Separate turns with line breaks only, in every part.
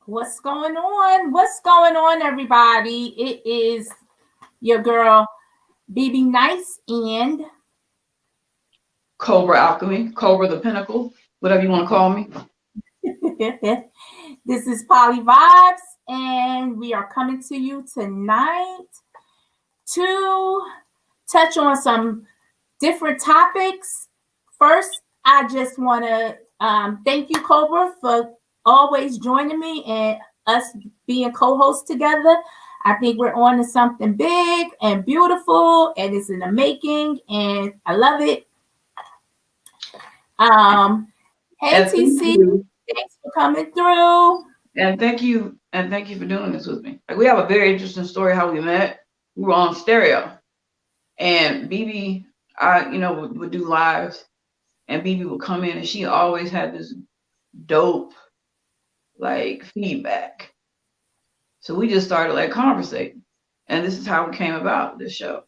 What's going on? What's going on, everybody? It is your girl, BB Nice, and
Cobra Alchemy, Cobra the Pinnacle, whatever you want to call me.
this is PolyVibez, and we are coming to you tonight to touch on some different topics. First, I just want to thank you, Cobra, for always joining me and us being co-hosts together. I think we're on to something big and beautiful, and it's in the making, and I love it. Um, hey
And thank
TC,
you.
thanks for coming through.
And thank you for doing this with me. Like we have a very interesting story how we met. We were on stereo. And BB, would do lives and BB would come in and she always had this dope like feedback. So we just started like conversating. And this is how it came about, this show.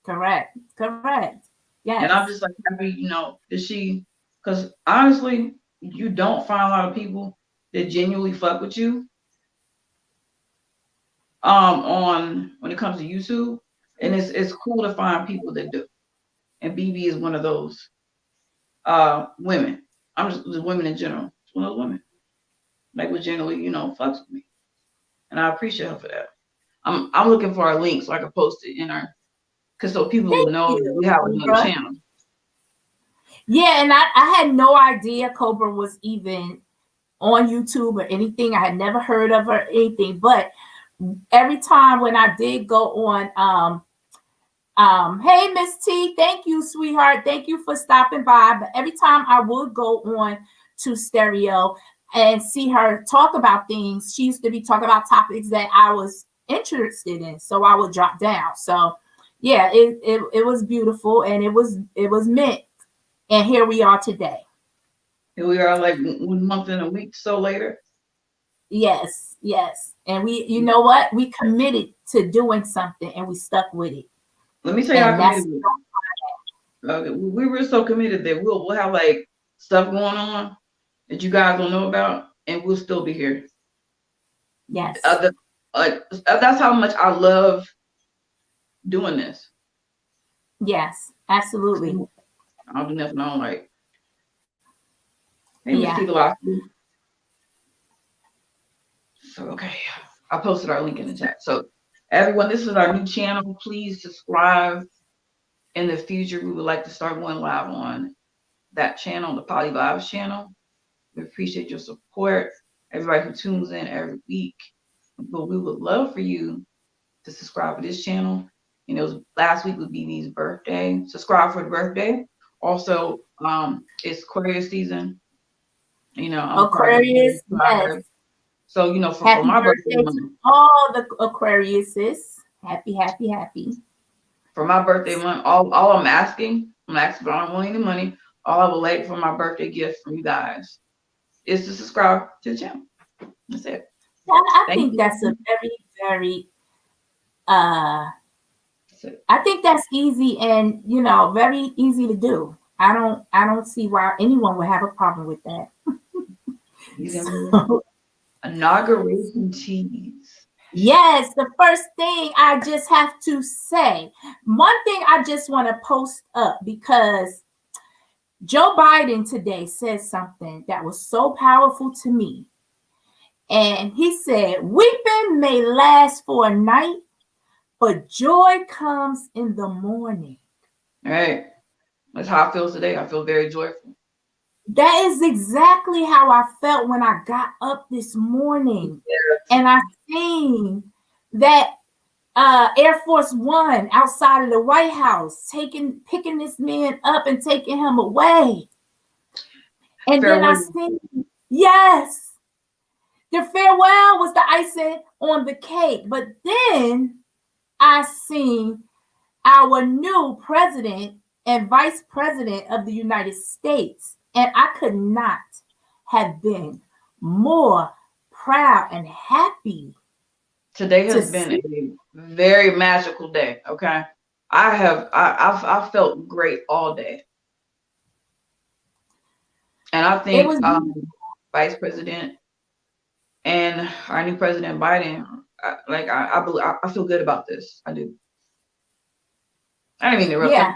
Correct.
And
Yes.
I'm just like happy, because honestly, you don't find a lot of people that genuinely fuck with you on when it comes to YouTube. And it's cool to find people that do. And BB is one of those women. I'm just women in general. It's one of those women. Like would generally, fucks with me. And I appreciate her for that. I'm looking for our link so I can post it in our because so people will
Thank
know
you,
we have another
Cobra.
channel.
Yeah, and I had no idea Cobra was even on YouTube or anything. I had never heard of her or anything. But every time when I did go on, hey Miss T, thank you, sweetheart. Thank you for stopping by. But every time I would go on to stereo and see her talk about things, she used to be talking about topics that I was interested in. So I would drop down. So yeah, it was beautiful and it was meant. And here we are today.
Here we are like 1 month and a week so later.
Yes. And we, you know what? We committed to doing something and we stuck with it.
Let me tell you how
And
committed
that's
we were. We were so committed that we'll have like stuff going on that you guys don't know about, and we'll still be here.
yes.
That's how much I love doing this.
Yes, absolutely.
I'll do nothing on like, hey, Miss
Yeah.
T Velocity. So okay, I posted our link in the chat. So everyone, this is our new channel. Please subscribe. In the future, we would like to start going live on that channel, the PolyVibez channel. We appreciate your support, everybody who tunes in every week. But we would love for you to subscribe to this channel. Last week would be BB's birthday. Subscribe for the birthday. Also, it's Aquarius season. I'm part of
Aquarius, yes.
the So, for
Happy
my birthday
birthday
month,
to all the Aquariuses. Happy.
for my birthday month, all I'm asking, but I don't want any money. All I would like for my birthday gift from you guys is to subscribe to the channel. That's it.
I
Thank
think
you.
that's a very
That's it.
I think that's easy and very easy to do. I don't see why anyone would have a problem with that. So,
Inauguration teas.
yes, the first thing I just have to say, one thing I just want to post up because Joe Biden today said something that was so powerful to me. And he said, weeping may last for a night, but joy comes in the morning.
All right. That's how I feel today. I feel very joyful.
That is exactly how I felt when I got up this morning.
Yes.
And I seen that Air Force One outside of the White House picking this man up and taking him away. And then I seen, yes, the farewell was the icing on the cake. But then I seen our new president and vice president of the United States. And I could not have been more proud and happy.
Today has been a very magical day. Okay. I've felt great all day. And I think Vice President And our new president Biden, I feel good about this. I do. I didn't mean to interrupt.
Yeah.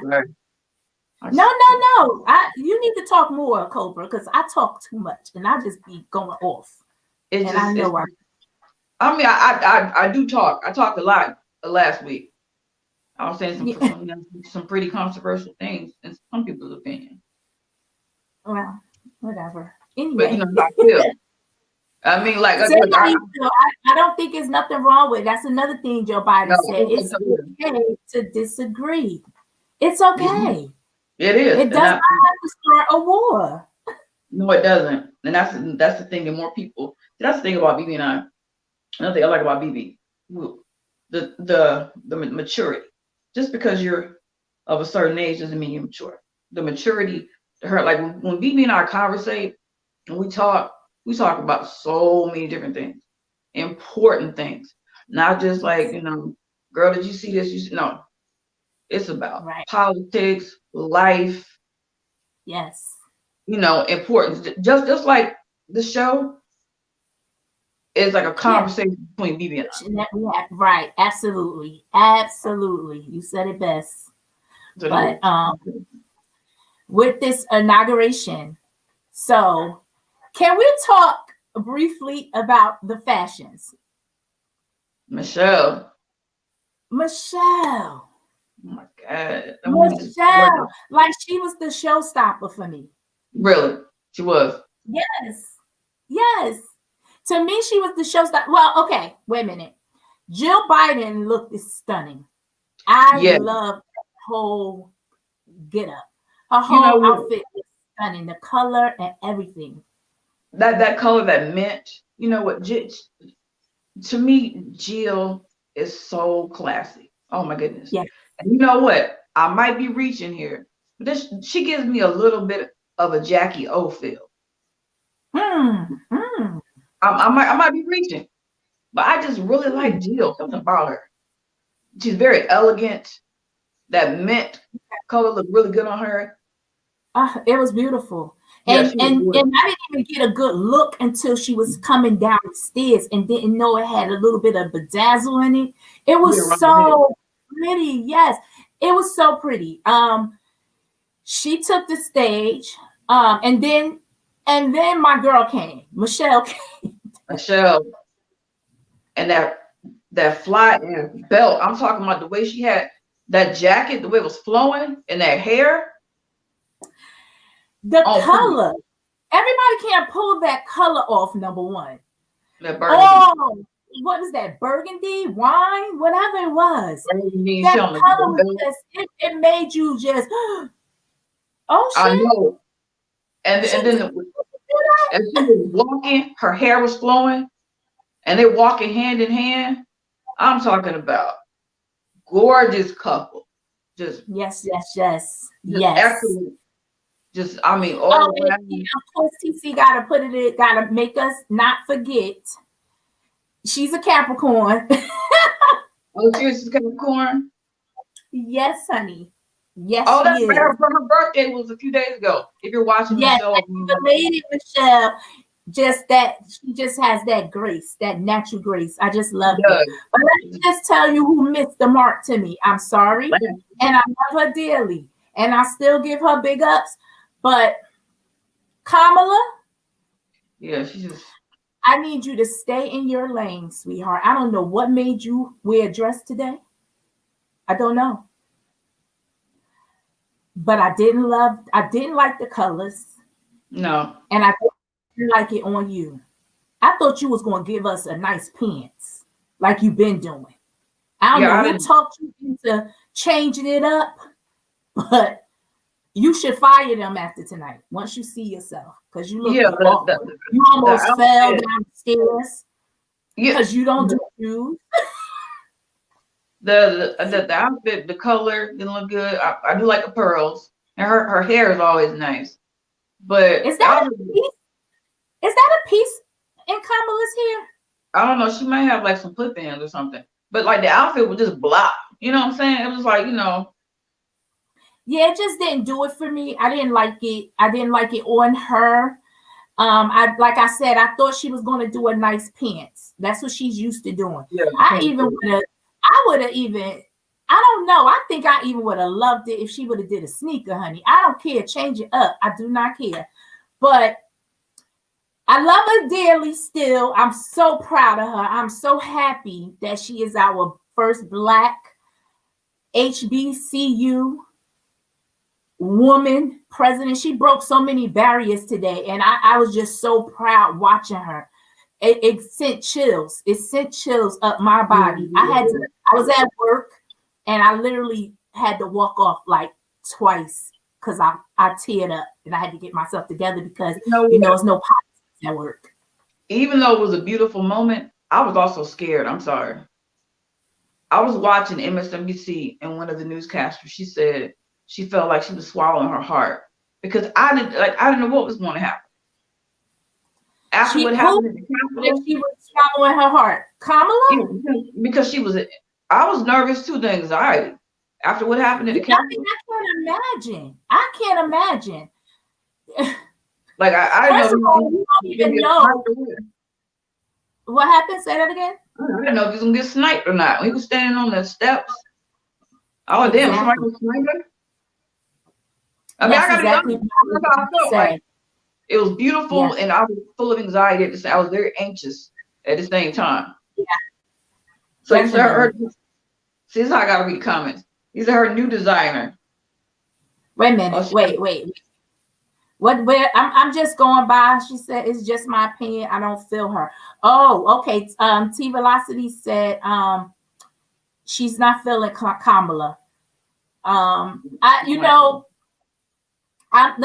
No. You need to talk more, Cobra, because I talk too much and I just be going off. I
mean, I do talk. I talked a lot last week. I was saying some pretty controversial things in some people's opinion.
Well, whatever. Anyway.
But how I feel. I mean, like,
I don't think there's nothing wrong with it. That's another thing Joe Biden said. It's okay to disagree. It's okay. Mm-hmm.
It is.
It does not have to start a war.
No, it doesn't. And that's the thing that more people. That's the thing about BB and I. Another thing I like about BB, the maturity. Just because you're of a certain age doesn't mean you're mature. The maturity to her, like when BB and I conversate and we talk about so many different things, important things, not just like, girl, did you see this? No, it's about politics, life.
Yes.
Importance. Just like the show is like a conversation between BB and I.
Right. Absolutely. Absolutely. You said it best. But with this inauguration, so can we talk briefly about the fashions?
Michelle.
Oh
my God.
Michelle. Like she was the showstopper for me.
Really? She was?
Yes. To me, she was the showstopper. Well, okay. Wait a minute. Jill Biden looked stunning. I love the whole get up. Her whole outfit was stunning. The color and everything.
That color, that mint, what? To me, Jill is so classy. Oh my goodness.
Yeah.
And you know what? I might be reaching here, but she gives me a little bit of a Jackie O feel. I might be reaching, but I just really like Jill. Something about her. She's very elegant. That mint color looked really good on her.
It was beautiful. And I didn't even get a good look until she was coming down the stairs and didn't know it had a little bit of bedazzle in it. It was so pretty. Yes, it was so pretty. She took the stage, and then my girl came. Michelle came.
Michelle, and that fly belt. I'm talking about the way she had that jacket, the way it was flowing, and that hair.
The color. Everybody can't pull that color off, number one.
That burgundy.
What is that? Burgundy, wine, whatever it was.
Burgundy,
that color was just, it made you just, oh shit.
I know. And then as she was walking, her hair was flowing, and they walking hand in hand. I'm talking about gorgeous couple. Just
yes.
Excellent. Just, I mean, all
of course, TC gotta make us not forget. She's a Capricorn.
Oh, she's a Capricorn?
Yes, honey. Yes.
Oh, that's right. Her birthday was a few days ago. If you're watching the show,
lady Michelle, she just has that grace, that natural grace. I just love it. But let me just tell you who missed the mark to me. I'm sorry, and I love her dearly, and I still give her big ups. But Kamala,
she's just.
I need you to stay in your lane, sweetheart. I don't know what made you wear a dress today. I don't know. But I didn't like the colors.
No.
And I didn't like it on you. I thought you was going to give us a nice pants like you've been doing. I don't know who talked you into changing it up, but you should fire them after tonight once you see yourself, because you look you almost fell down the stairs because you don't do shoes.
The outfit, the color didn't look good. I do like the pearls, and her hair is always nice. But
is that a piece? Is that a piece in Kamala's hair?
I don't know. She might have like some clip ins or something. But like the outfit was just blah. You know what I'm saying? It was like,
Yeah, it just didn't do it for me. I didn't like it. I didn't like it on her. Like I said, I thought she was going to do a nice pants. That's what she's used to doing.
Yeah,
I would have even, I don't know. I think I even would have loved it if she would have did a sneaker, honey. I don't care. Change it up. I do not care. But I love her dearly still. I'm so proud of her. I'm so happy that she is our first Black HBCU woman president. She broke so many barriers today, and I was just so proud watching her. It sent chills. It sent chills up my body. I was at work, and I literally had to walk off like twice because I teared up, and I had to get myself together because it's no politics at work.
Even though it was a beautiful moment, I was also scared. I'm sorry. I was watching MSNBC, and one of the newscasters, she said she felt like she was swallowing her heart because I didn't know what was going to happen. After what happened in the Capitol,
she was swallowing her heart. Kamala?
Yeah, because I was nervous too, the anxiety. After what happened in the Capitol.
I can't imagine.
Like I didn't know.
You don't even know. What happened? Say that again.
I didn't know if he was gonna get sniped or not. When he was standing on the steps. Oh damn! Somebody was sniping. I mean,
that's exactly what I
felt like. It was beautiful, and I was full of anxiety at the same. I was very anxious at the same time.
Yeah.
So you said see, this is how I gotta read the comments. These are her new designer.
Wait a minute. Wait. Where I'm just going by. She said it's just my opinion. I don't feel her. Oh, okay. T Velocity said she's not feeling Kamala. Let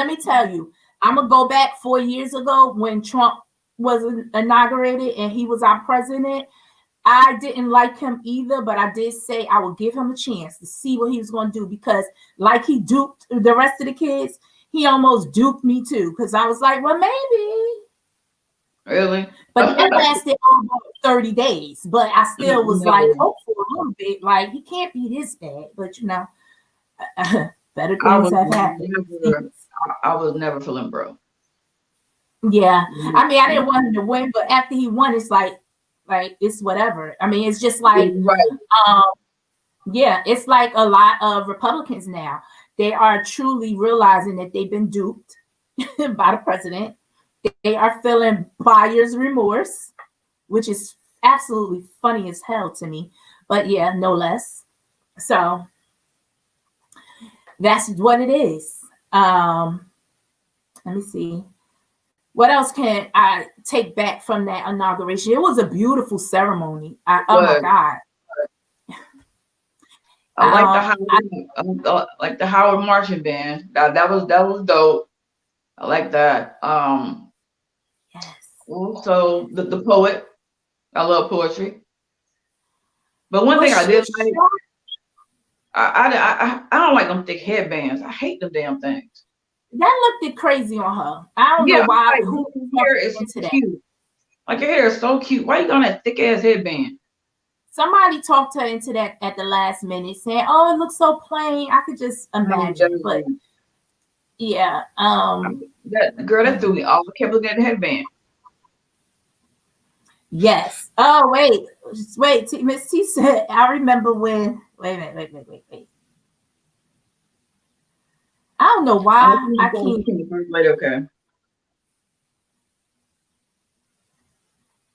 me tell you, I'm gonna go back 4 years ago when Trump was inaugurated and he was our president. I didn't like him either, but I did say I would give him a chance to see what he was going to do because, like he duped the rest of the kids, he almost duped me too. Because I was like, well, maybe.
Really?
But that lasted almost 30 days. But I still was like, hopeful a little bit. Like, he can't be this bad. But, better things have happened.
I was never feeling bro.
Yeah. I mean, I didn't want him to win, but after he won, it's like it's whatever. I mean, it's just like it's like a lot of Republicans now. They are truly realizing that they've been duped by the president. They are feeling buyer's remorse, which is absolutely funny as hell to me. But yeah, no less. So that's what it is. Let me see. What else can I take back from that inauguration? It was a beautiful ceremony. Oh my God.
I like the Howard marching band. That was dope. I like that.
Yes.
Also the poet. I love poetry. But one thing I did like, I don't like them thick headbands. I hate them damn things.
That looked crazy on her. I don't know why.
Who hair is so cute? Like your hair is so cute. Why you got that thick ass headband?
Somebody talked her into that at the last minute, saying, "Oh, it looks so plain." I could just imagine, but yeah.
That girl that threw me off. I kept looking at the headband.
Yes. Oh wait. Miss T said, "I remember when." Wait a minute. Wait. I don't know why I can't.
Okay.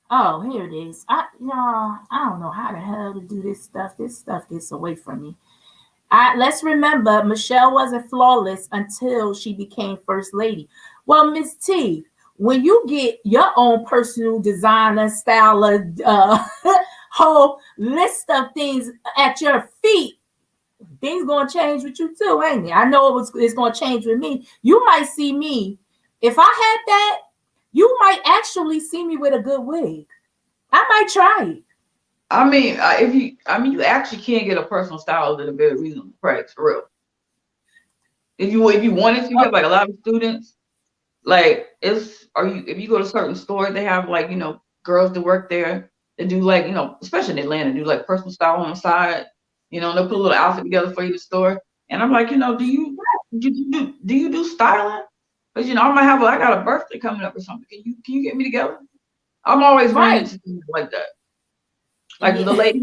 Oh, here it is. I don't know how the hell to do this stuff. This stuff gets away from me. Let's remember, Michelle wasn't flawless until she became first lady. Well, Miss T, when you get your own personal designer, styler, whole list of things at your feet, things gonna change with you too, ain't it? I know it's gonna change with me. You might see me. If I had that, you might actually see me with a good wig. I might try it.
I mean, you actually can get a personal style at a very reasonable price, for real. If you wanted to, you have like a lot of students. Like if you go to certain stores, they have like girls that work there that do like especially in Atlanta, do like personal style on the side. They'll put a little outfit together for you to store. And I'm like, do you do styling? But you know, I got a birthday coming up or something. Can you get me together? I'm always running into things like that. Like the lady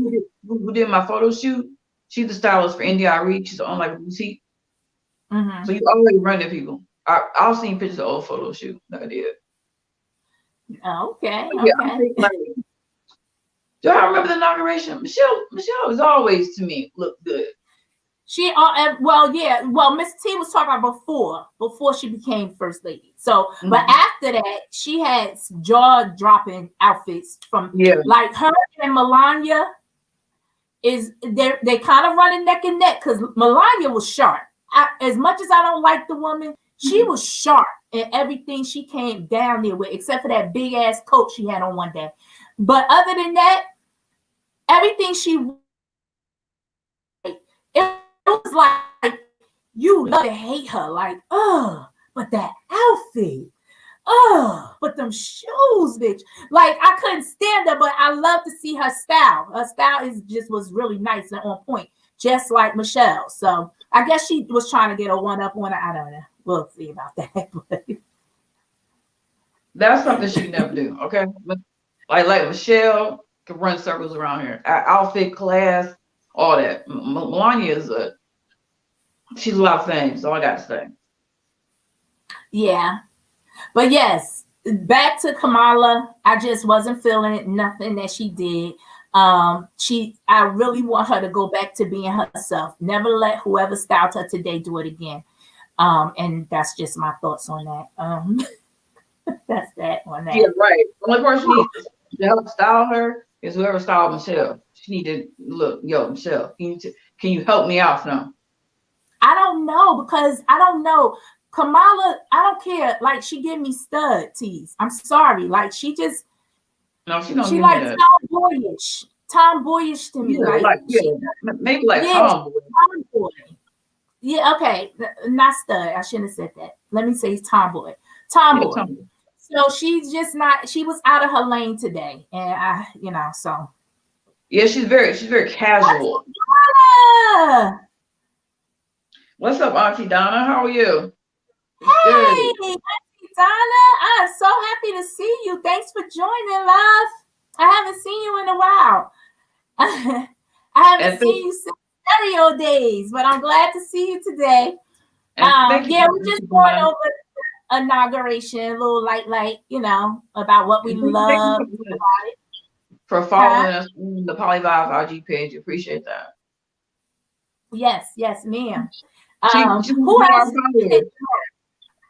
who did my photo shoot, she's the stylist for NDI Reed. She's on like a boutique. So you always run into people. I've seen pictures of old photo shoot that I did.
Okay.
Like, do I remember the inauguration? Michelle was always to me look good.
She Miss T was talking about before she became first lady. So, but after that, she had jaw-dropping outfits from like her and Melania. They kind of running neck and neck because Melania was sharp. As much as I don't like the woman, she was sharp in everything she came down there with, except for that big ass coat she had on one day. But other than that, everything it was like you love to hate her, like, but that outfit, but them shoes, bitch. Like I couldn't stand her, but I love to see her style. Her style was really nice and on point, just like Michelle. So I guess she was trying to get a one up on her. I don't know. We'll see about that.
That's something she can never do. Okay, like Michelle can run circles around here. Outfit, class, all that. Melania she's a lot of things. So I got to say.
Yeah, but yes, back to Kamala. I just wasn't feeling it. Nothing that she did. I really want her to go back to being herself. Never let whoever styled her today do it again. And that's just my thoughts on that. That's that on that.
Yeah, right. The only person who needs to help style her is whoever styled Michelle. She need to look, Michelle, can you help me out now?
I don't know because I don't know. Kamala, I don't care. Like she give me stud tease. I'm sorry. Like she just she like tomboyish to me.
Maybe like tomboy.
Yeah, okay. Not stud. I shouldn't have said that. Let me say tomboy. Tomboy. So she's just not, she was out of her lane today. And so.
Yeah, she's very casual. What's up, Auntie Donna? How are you?
Hey, Auntie Donna. I'm so happy to see you. Thanks for joining, love. I haven't seen you in a while. I haven't seen you since stereo days, but I'm glad to see you today. We're just going over inauguration, a little light, about what we love about it.
For following us on the PolyVibez IG page, appreciate that.
Yes, ma'am.
Who else?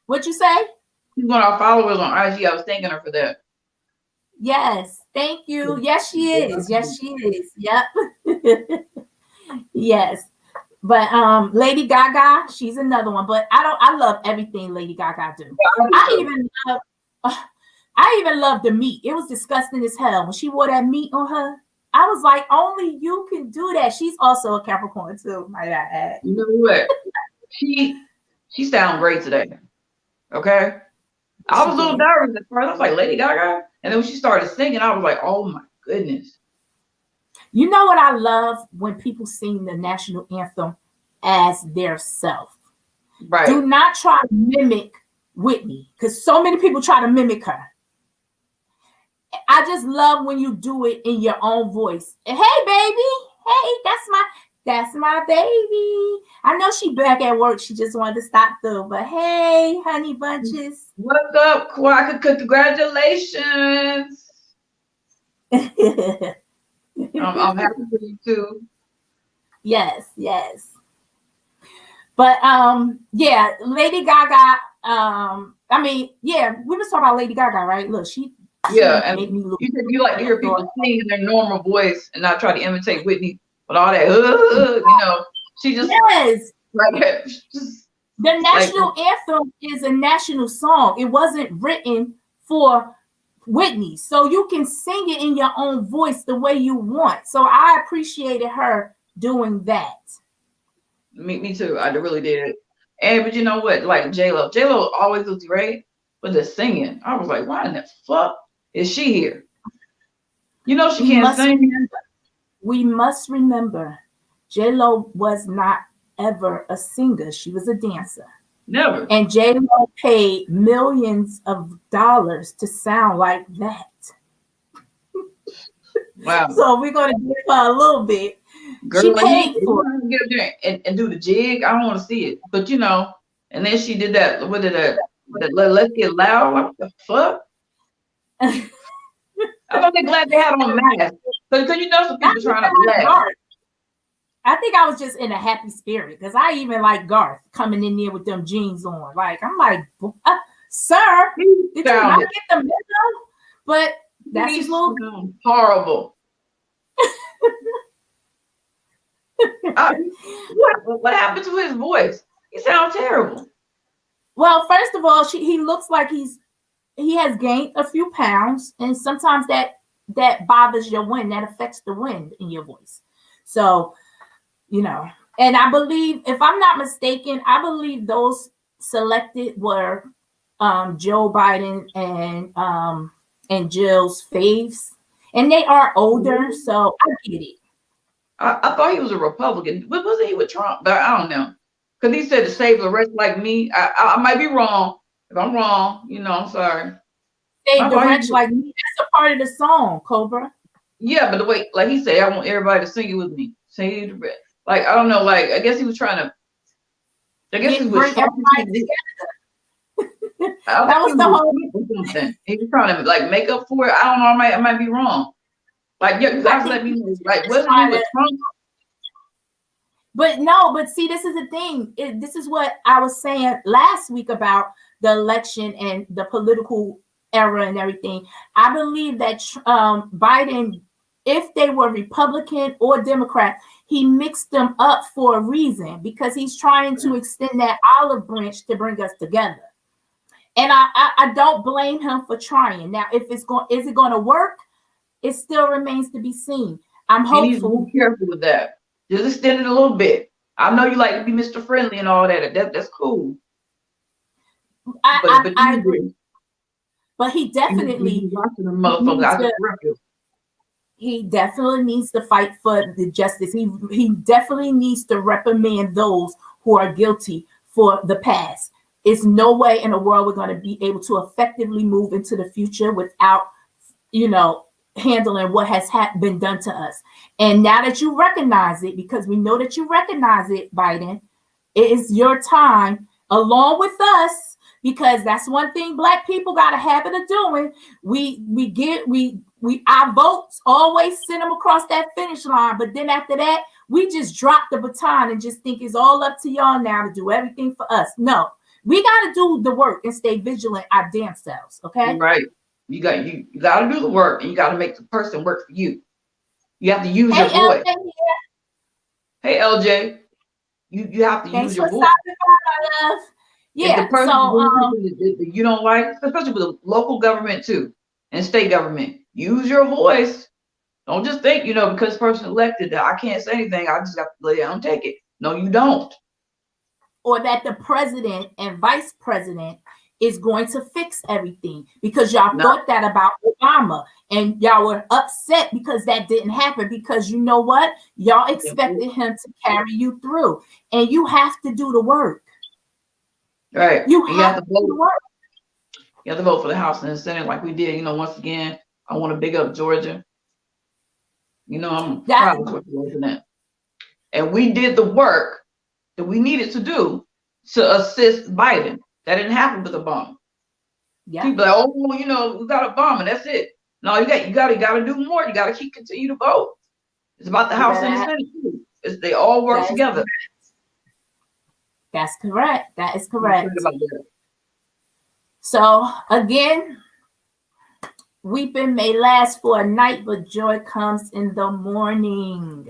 What you say?
She's one of our followers on IG. I was thanking her for that.
Yes, thank you. Yes, she is. Yep. Yes. But Lady Gaga, she's another one. But I love everything Lady Gaga do. I even love the meat. It was disgusting as hell when she wore that meat on her. I was like, only you can do that. She's also a Capricorn too, might I add.
You know what? She sounds great today. Okay. I was a little nervous at first. I was like, Lady Gaga. And then when she started singing, I was like, oh my goodness.
You know what I love? When people sing the national anthem as their self.
Right.
Do not try to mimic Whitney, because so many people try to mimic her. I just love when you do it in your own voice. Hey, baby. Hey, that's my baby. I know she back at work. She just wanted to stop through. But hey, honey bunches.
What's up, Quack? Congratulations. I'm happy for you too.
Yes. But Lady Gaga. We was talking about Lady Gaga, right? Look, she
and you said you like to hear people sing in their normal voice and not try to imitate Whitney with all that. She just
the national anthem is a national song. It wasn't written for Whitney, so you can sing it in your own voice the way you want. So I appreciated her doing that.
Me too. I really did. But you know what? Like J-Lo always looks great, but the singing, I was like, why in the fuck is she here? She can't sing.
We must remember, J-Lo was not ever a singer. She was a dancer.
Never.
And J-Lo paid millions of dollars to sound like that.
Wow.
So we're gonna give her a little bit.
Girl,
She
like
paid for
it. Get up there and do the jig. I don't want to see it. But you know, and then she did that. What did that? Let's Get Loud. Like, what the fuck?
it.
I thought they're glad they had on masks. Because you know some people trying to laugh.
I think I was just in a happy spirit because I even like Garth coming in there with them jeans on. Like, I'm like, sir, did you not get the memo? But that's his little
horrible. What happened to his voice? He sounds terrible.
Well, first of all, he looks like he has gained a few pounds, and sometimes that bothers your wind, that affects the wind in your voice. So, you know, and I believe, if I'm not mistaken, I believe those selected were Joe Biden and Jill's faves, and they are older, so I get it.
I thought he was a Republican. But wasn't he with Trump? But I don't know. Because he said to save the rest like me. I might be wrong. If I'm wrong, you know, I'm sorry.
Save the rest like me. That's a part of the song, Cobra.
Yeah, but the way, like he said, I want everybody to sing it with me. Save the rest. Like, I don't know. Like, I guess he was trying to. I guess he was trying to. That was the whole thing. He was trying to like make up for it. I don't know. I might be wrong. Like, yeah, you guys let me know. Like, wasn't he with Trump?
But see, this is the thing. This is what I was saying last week about the election and the political era and everything. I believe that Biden, if they were Republican or Democrat, he mixed them up for a reason, because he's trying to extend that olive branch to bring us together. And I don't blame him for trying. Now, is it going to work? It still remains to be seen. I'm hopeful.
Be careful with that. Just extend it a little bit. I know you like to be Mr. Friendly and all that. That's cool.
I agree. But he definitely he definitely needs to fight for the justice. He definitely needs to reprimand those who are guilty for the past. It's no way in the world we're going to be able to effectively move into the future without, handling what has been done to us. And now that you recognize it, because we know that you recognize it, Biden, it is your time, along with us, because that's one thing Black people got a habit of doing. Our votes always send them across that finish line, but then after that, we just drop the baton and just think it's all up to y'all now to do everything for us. No, we got to do the work and stay vigilant our damn selves. Okay,
right. You got to do the work, and you got to make the person work for you. You have to use your voice. Hey, LJ, you have to use your voice. Yeah, if the person you don't like, especially with the local government too and state government, use your voice. Don't just think, because the person elected that I can't say anything. I just got to lay down and take it. No, you don't.
Or that the president and vice president is going to fix everything, because y'all thought that about Obama and y'all were upset because that didn't happen, because you know what? Y'all expected him to carry you through, and you have to do the work.
Right. You have to vote. You have to vote for the House and the Senate like we did. Once again, I want to big up Georgia. I'm proud of that. And we did the work that we needed to do to assist Biden. That didn't happen with Obama. Yeah. People are like, we got Obama. That's it. No, you got to do more. You got to continue to vote. It's about the House and the Senate too. They all work together.
That's correct. That is correct. So again, weeping may last for a night, but joy comes in the morning.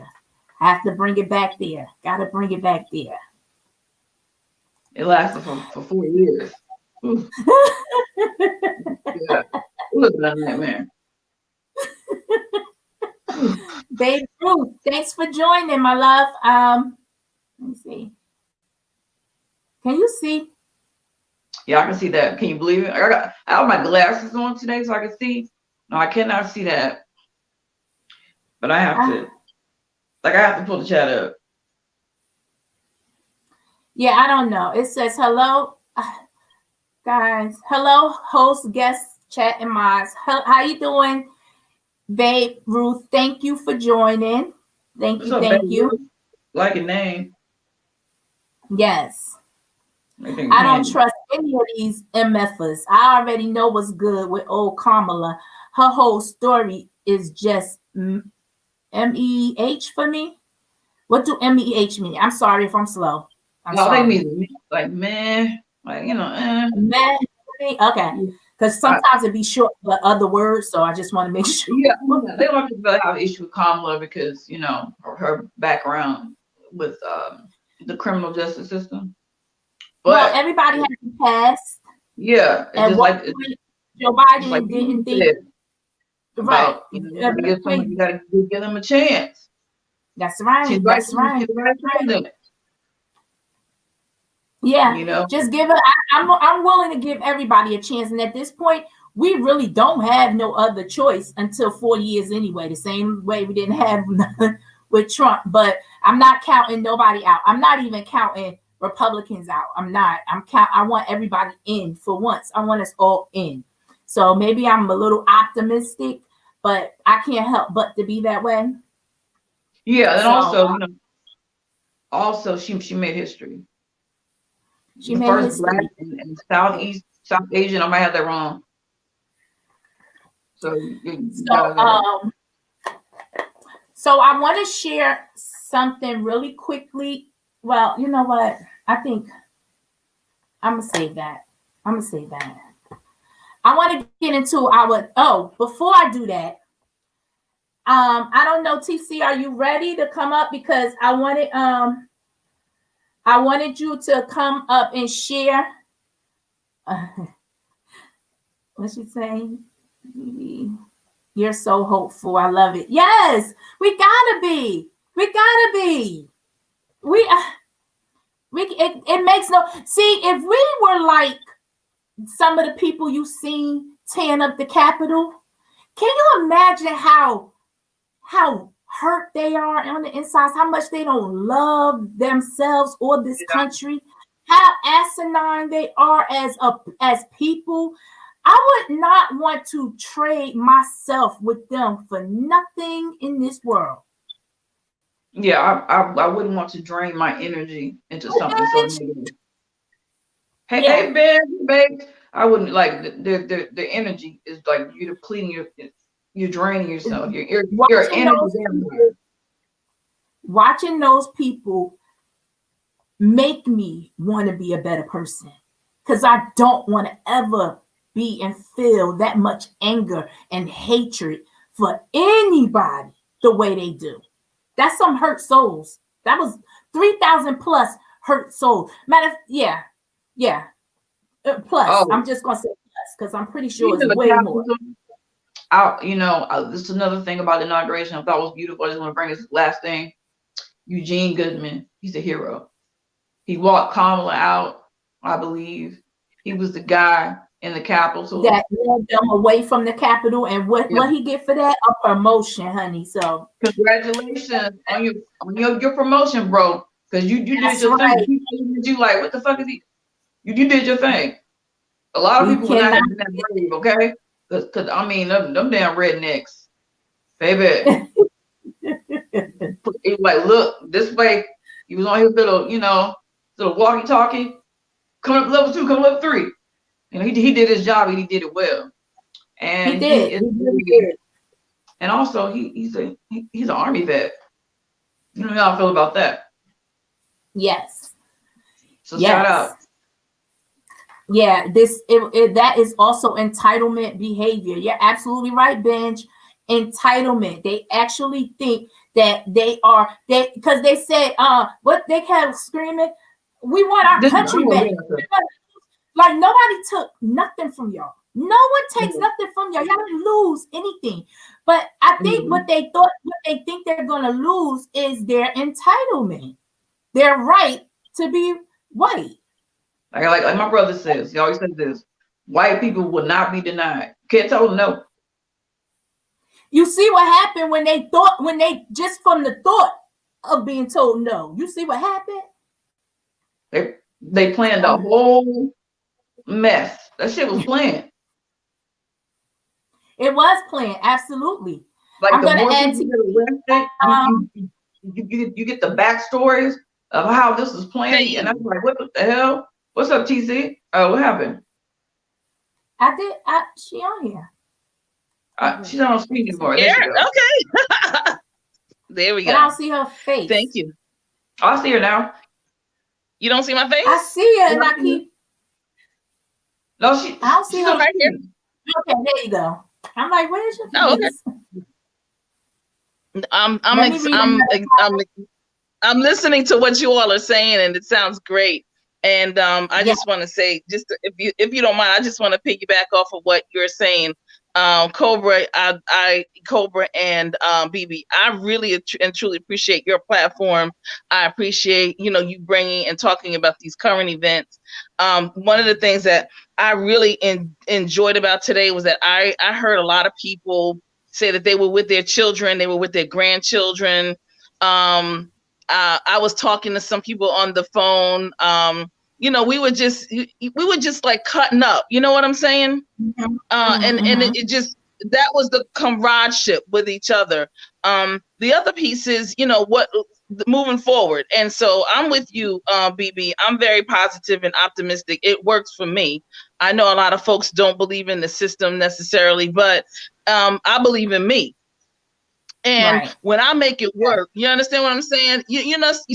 I have to bring it back there. Got to bring it back there.
It lasted for 4 years. Yeah. It was a nightmare.
Babe Ruth, thanks for joining, my love. Let me see. Can you see?
Yeah, I can see that. Can you believe it? I have my glasses on today so I can see. No, I cannot see that. But I have to. I have to pull the chat up.
Yeah, I don't know. It says hello, guys. Hello, host, guests, chat, and mods. How you doing, Babe Ruth? Thank you for joining. Thank
What's
you,
up,
thank
baby?
you.
Like a name.
Yes.
I think
I don't
candy.
trust any of these MFers. I already know what's good with old Kamala. Her whole story is just MEH for me. What do MEH mean? I'm sorry if I'm slow. I'm
Oh, they
sorry.
mean like man, like
Man, okay. Because
I,
sometimes it be short for other words, so I just want to make sure.
yeah, they don't really have an issue with Kamala because her background with the criminal justice system.
Well,
But
everybody has to pass.
yeah, it's
At
just
what
like
point Joe
just like
Biden
you
didn't think
said
right.
about you gotta give someone, you gotta give them a chance.
That's
She's
right.
right.
That's right.
She's the right president.
Yeah,
You know.
just give it. I'm willing to give everybody a chance, and at this point, we really don't have no other choice until 4 years anyway. The same way we didn't have none with Trump. But I'm not counting nobody out. I'm not even counting Republicans out. I'm not. I want everybody in for once. I want us all in. So maybe I'm a little optimistic, but I can't help but to be that way.
Yeah, and
So
also she made history.
she
The
made
first black
history.
in South Asian. I might have that wrong. So you
So
gotta go.
So I want to share something really quickly. Well, you know what? I think I'm gonna save that. I'm gonna save that. I want to get into before I do that, I don't know, TC, are you ready to come up? Because I wanted you to come up and share. What's she saying? You're so hopeful. I love it. Yes, we gotta be. We gotta be. We it makes no see if we were like some of the people you seen tearing up the Capitol. Can you imagine how hurt they are on the inside? How much they don't love themselves or this country? How asinine they are as people. I would not want to trade myself with them for nothing in this world.
Yeah, I wouldn't want to drain my energy into something so negative. Hey,
Yeah.
Ben, babe. I wouldn't like the energy is like you're depleting you're draining yourself. Your
Watching
energy
those
down
people,
there.
watching those people make me want to be a better person because I don't want to ever be and feel that much anger and hatred for anybody the way they do. That's some hurt souls. That was 3,000 plus hurt souls. Yeah. Plus,
Oh,
I'm just gonna say plus because I'm pretty sure
speaking
it's
of the
way more.
Capitol, this is another thing about the inauguration I thought was beautiful. I just want to bring this last thing. Eugene Goodman, he's a hero. He walked Kamala out, I believe. He was the guy in the Capitol.
That led them away from the Capitol, and what
Yeah.
he get for that? A promotion, honey. So
Congratulations on your promotion, bro. Because you did
that's
your thing.
right.
People look at you like, what the fuck is he? You did your thing. A lot of
We
people would not
cannot.
have been that brave, okay? Because I mean, them damn rednecks, baby. He was like, look, this way. He was on his little walkie-talkie. Coming up level 2, coming up 3. He did his job and he did it well.
He
And he
did.
is
He really did.
and also he's an army vet. You know how I feel about that.
Yes.
So shout
Yes.
out.
Yeah. That is also entitlement behavior. You're absolutely right, Benj. Entitlement. They actually think that they because they said what they kept screaming, we want our country back. Like nobody took nothing from y'all. No one takes nothing from y'all. Y'all didn't lose anything. But I think what they think they're gonna lose is their entitlement. Their right to be white.
Like my brother says, he always says this: white people will not be denied. Can't tell them no.
You see what happened when they just from the thought of being told no. You see what happened?
They planned a whole mess. That shit was planned.
It was planned, absolutely.
Like
I'm
the
gonna
more
add
people
to
get arrested, you get the backstories of how this was planned, and I was like, what the hell? What's up, TC? Oh, what happened?
She on here.
She's not on screen anymore.
Yeah,
There she goes.
okay. There we go.
But I don't see her face.
Thank you.
I see her now.
You don't see my face?
I see her, and I keep.
No,
I don't see her
right here.
Okay, there you go. I'm like, where's your face?
Oh, okay. I'm listening to what you all are saying, and it sounds great. And I just want to say, if you don't mind, I just want to piggyback off of what you're saying. Cobra, Cobra and BB, I really and truly appreciate your platform. I appreciate, you bringing and talking about these current events. One of the things that I really enjoyed about today was that I heard a lot of people say that they were with their children, they were with their grandchildren. I was talking to some people on the phone. We were just like cutting up. You know what I'm saying? And it just, that was the comradeship with each other. The other piece is, what moving forward. And so I'm with you, BB. I'm very positive and optimistic. It works for me. I know a lot of folks don't believe in the system necessarily, but I believe in me. And when I make it work, you understand what I'm saying? You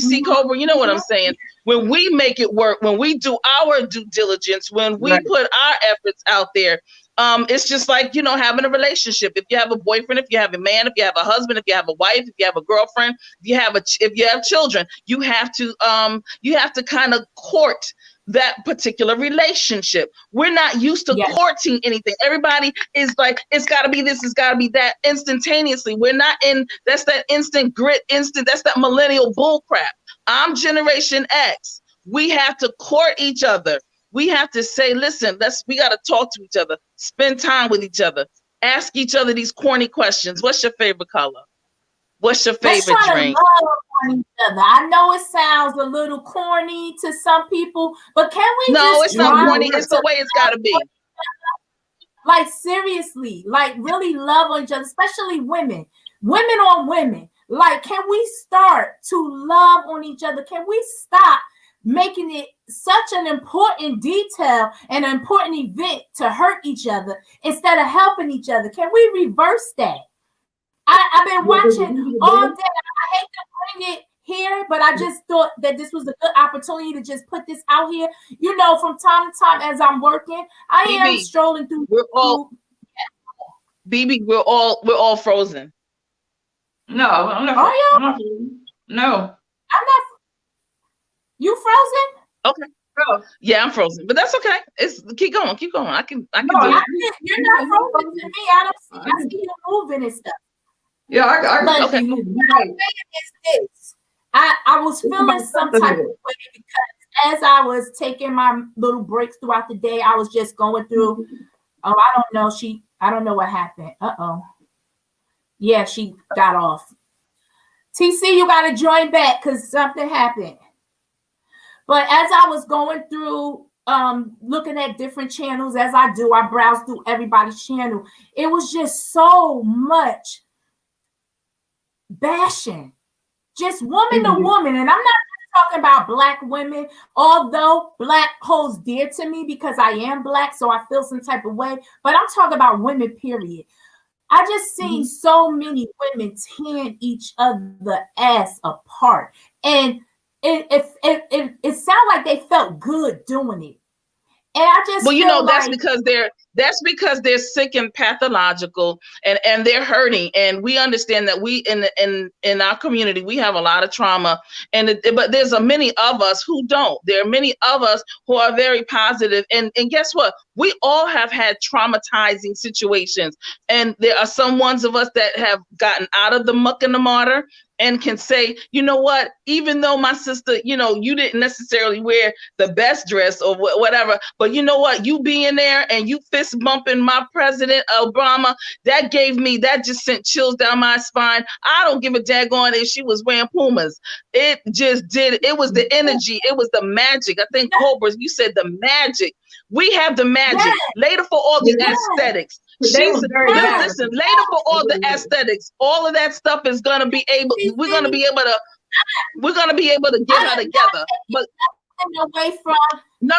see, Cobra, you know what I'm saying? When we make it work, when we do our due diligence, when we put our efforts out there, it's just like, having a relationship. If you have a boyfriend, if you have a man, if you have a husband, if you have a wife, if you have a girlfriend, if you have children, you have to kind of court that particular relationship. We're not used to courting anything. Everybody is like, it's got to be this, it's got to be that instantaneously. We're not that's that instant grit, that's that millennial bull crap. I'm Generation X. We have to court each other. We have to say, listen, we got to talk to each other, spend time with each other, ask each other these corny questions. What's your favorite color? What's your favorite drink?
On each other. I know it sounds a little corny to some people, but can we
it's not corny. It's the way it's got to be.
Like, seriously, like really love on each other, especially women on women. Like, can we start to love on each other? Can we stop making it such an important detail and an important event to hurt each other instead of helping each other? Can we reverse that? I've been watching all day. I hate to bring it here, but I just thought that this was a good opportunity to just put this out here. From time to time as I'm working, I am strolling through.
BB, we're all frozen.
No, I'm not. I'm not frozen. No,
I'm not. You frozen?
Okay. Oh. Yeah, I'm frozen, but that's okay. Keep going. I can do
it. You're not frozen to me. I see you moving and stuff.
Yeah, I
okay. I was feeling some type of way because as I was taking my little breaks throughout the day, I was just going through. Oh, I don't know what happened. Yeah, she got off. TC, you got to join back because something happened. But as I was going through, looking at different channels, as I do, I browse through everybody's channel. It was just so much bashing, just woman to woman. And I'm not talking about Black women, although Black holds dear to me because I am Black, so I feel some type of way. But I'm talking about women, period. I just seen so many women tearing each other ass apart, and it sounded like they felt good doing it. And I just that's because they're sick and pathological and they're hurting. And we understand that we in our community, we have a lot of trauma, but there's many of us who don't. There are many of us who are very positive. And guess what? We all have had traumatizing situations. And there are some ones of us that have gotten out of the muck and the mire.
and can say, you know what, even though my sister, you know, you didn't necessarily wear the best dress or whatever, but you know what, you being there and you fist bumping my president Obama, that just sent chills down my spine. I don't give a daggone if she was wearing Pumas. It just did. It was the energy. It was the magic. I think Cobras, you said the magic. We have the magic.
Yes.
Later for all the
Yes.
aesthetics.
Listen,
Later for all the aesthetics. All of that stuff is gonna be able. We're gonna be able to get her together. But
away from
no.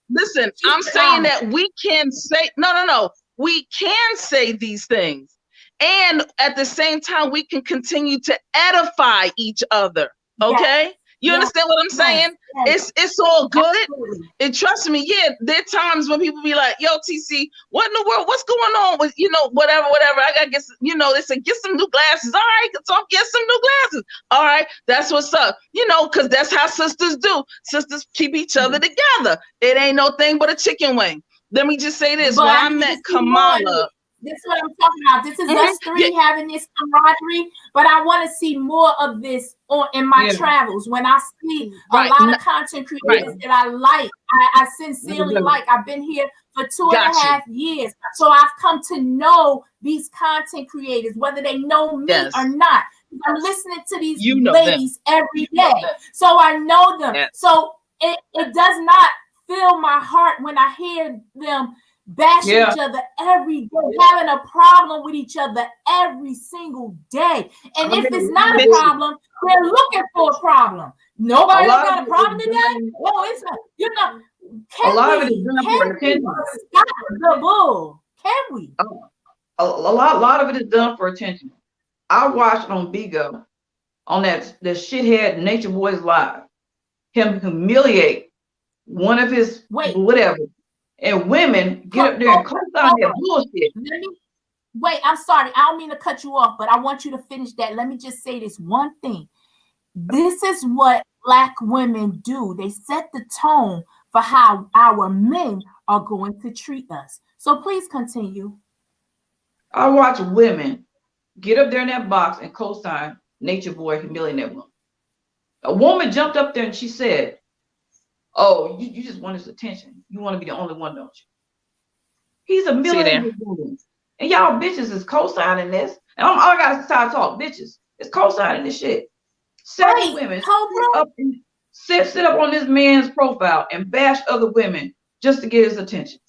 Listen. I'm saying that we can say no. We can say these things, and at the same time, we can continue to edify each other. Okay. Yes. You understand what I'm saying? Yes. It's all good. Absolutely. And trust me, yeah, there are times when people be like, yo, TC, what in the world? What's going on with, you know, whatever. I gotta get, you know, they said, get some new glasses. All right, so get some new glasses. All right, that's what's up. You know, because that's how sisters do. Sisters keep each other together. It ain't no thing but a chicken wing. Let me just say this. When I met Kamala.
This is what I'm talking about. This is us three having this camaraderie, but I want to see more of this in my travels. When I see a lot of content creators that I like, I sincerely like. I've been here for 2.5 years, so I've come to know these content creators, whether they know me or not. I'm listening to these ladies every day, so I know them. So it does not fill my heart when I hear them bashing each other every day, having a problem with each other every single day. And if it's not a problem, they're looking for a problem. Nobody got a problem today? Well, it's you know, stop the bull? Can we?
A lot of it is done for attention. I watched on Bigo on that the shithead Nature Boys Live, him humiliate one of his whatever. And women get up there and close down their bullshit.
Wait, I'm sorry. I don't mean to cut you off, but I want you to finish that. Let me just say this one thing. This is what Black women do. They set the tone for how our men are going to treat us. So please continue.
I watch women get up there in that box and co-sign Nature Boy humiliating that woman. A woman jumped up there and she said, oh, you just want his attention. You want to be the only one, don't you? He's a millionaire. And y'all bitches is co-signing this. And I got to start talk, bitches. It's co-signing this shit. 7 women sit up on this man's profile and bash other women just to get his attention.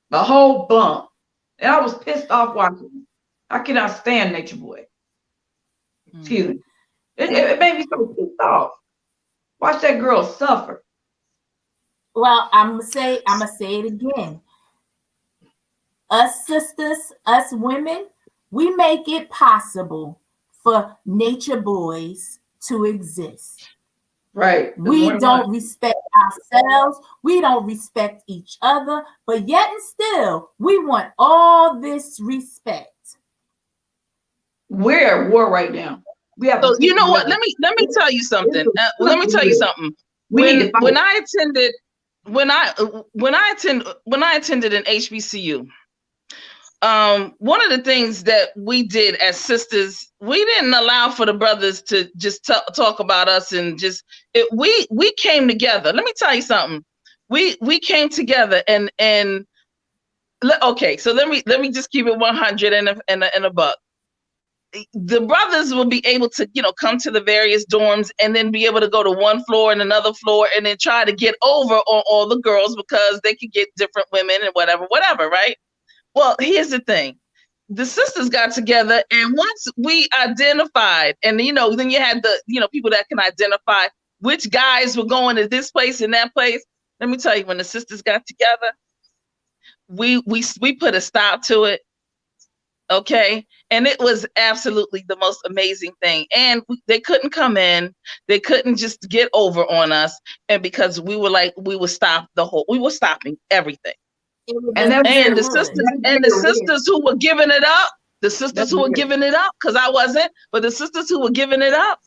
The whole bump. And I was pissed off watching it. I cannot stand Nature Boy. Excuse me. It made me so pissed off. Watch that girl suffer.
Well, I'm gonna say it again. Us sisters, us women, we make it possible for Nature Boys to exist.
Right.
We don't respect ourselves. We don't respect each other. But yet and still, we want all this respect.
We're at war right now. We have.
So you know what? Let me tell you something. Let me tell you something. When I attended an HBCU, one of the things that we did as sisters, we didn't allow for the brothers to just talk about us and we came together. Let me tell you something. We came together and okay. So let me just keep it 100 and a buck. The brothers will be able to, come to the various dorms and then be able to go to one floor and another floor and then try to get over on all the girls because they could get different women and whatever, right? Well, here's the thing. The sisters got together and once we identified and, then you had the, people that can identify which guys were going to this place and that place. Let me tell you, when the sisters got together, we put a stop to it. Okay. And it was absolutely the most amazing thing. And they couldn't come in. They couldn't just get over on us. And because we were stopping everything. And the sisters who were giving it up, because I wasn't, but the sisters who were giving it up,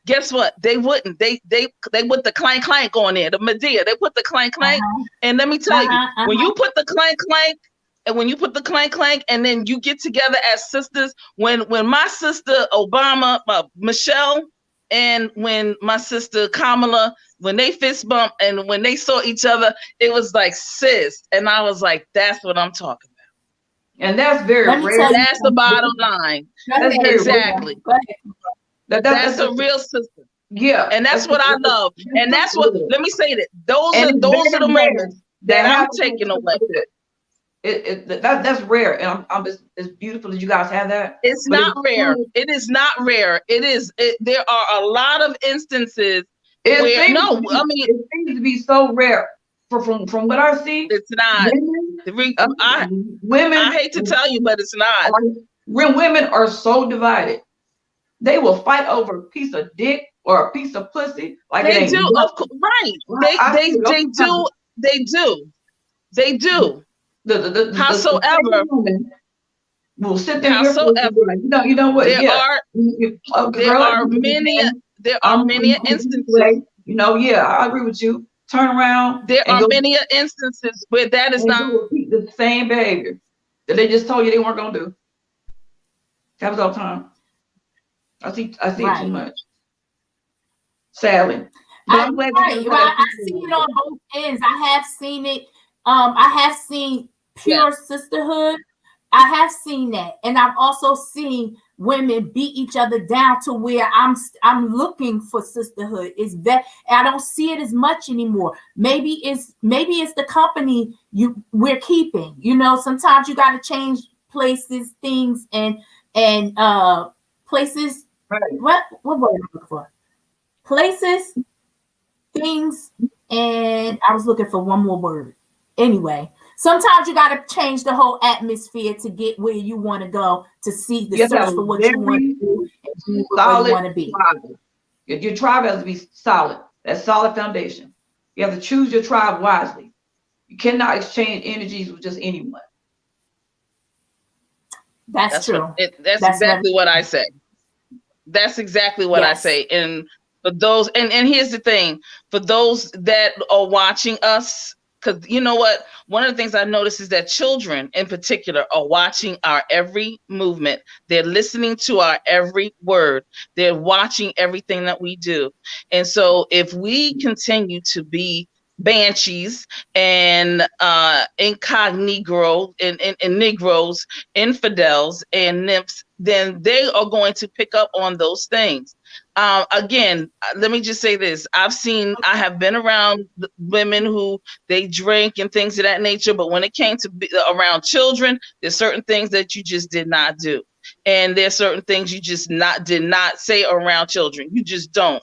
guess what? They wouldn't. They put the clank clank on there, the Medea. They put the clank clank. And let me tell you, when you put the clank clank and when you put the clank clank, and then you get together as sisters. When my sister Obama, Michelle, and when my sister Kamala, when they fist bumped and when they saw each other, it was like sis, and I was like, that's what I'm talking about.
And that's very rare.
That's the bottom line.
That's
exactly. That's a real sister.
Yeah,
and that's what I love, and that's what. Let me say that those are the moments that I'm taking away.
That's rare, and I'm it's beautiful that you guys have that.
It's not rare. It is not rare. It is. There are a lot of instances where it
seems to be so rare. From what I see,
it's not. Women, I hate to tell you, but it's not.
When women are so divided, they will fight over a piece of dick or a piece of pussy. Like
they do, of course, right? They do. Howsoever,
we'll sit there.
Howsoever,
you know what?
There are many instances.
I agree with you. Turn around.
There are many instances where that is not
repeat the same behavior that they just told you they weren't gonna do. Happens all the time. I see it too much. Sadly.
I see it on both ends. I have seen it. I have seen pure sisterhood. I have seen that, and I've also seen women beat each other down to where I'm looking for sisterhood. Is that I don't see it as much anymore. Maybe it's the company we're keeping. Sometimes you got to change places, things, and places.
Right.
What word am I looking for? Places, things, and I was looking for one more word. Anyway, sometimes you got to change the whole atmosphere to get where you want to go, to see the search for what you want to do and where you want to be.
Your tribe has to be solid. That's solid foundation. You have to choose your tribe wisely. You cannot exchange energies with just anyone.
That's true.
That's exactly what I say. That's exactly what I say. And for those, and here's the thing, for those that are watching us, because you know what? One of the things I noticed is that children in particular are watching our every movement. They're listening to our every word. They're watching everything that we do. And so if we continue to be banshees and incognito and Negroes, infidels and nymphs, then they are going to pick up on those things. Again, let me just say this. I have been around women who they drink and things of that nature, but when it came to be around children, there's certain things that you just did not do. And there's certain things you just did not say around children. You just don't.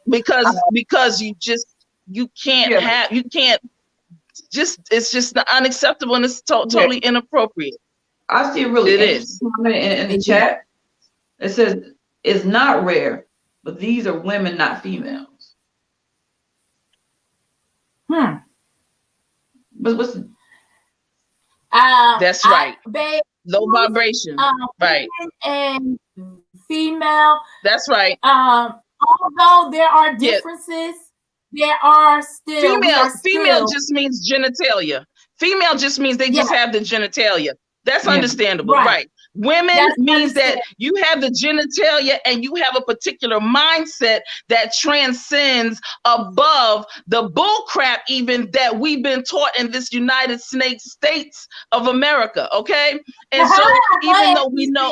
Because you can't it's just unacceptable, and it's totally inappropriate.
I see a really interesting comment in the chat. It says, it's not rare, but these are women, not females.
But
what's
that's right. Low vibration. Right.
And female.
That's right.
Although there are differences, there are still
female just means genitalia. Female just means they just have the genitalia. That's understandable, right? Women means that you have the genitalia and you have a particular mindset that transcends above the bull crap even that we've been taught in this United States of America, okay? And so even though we know,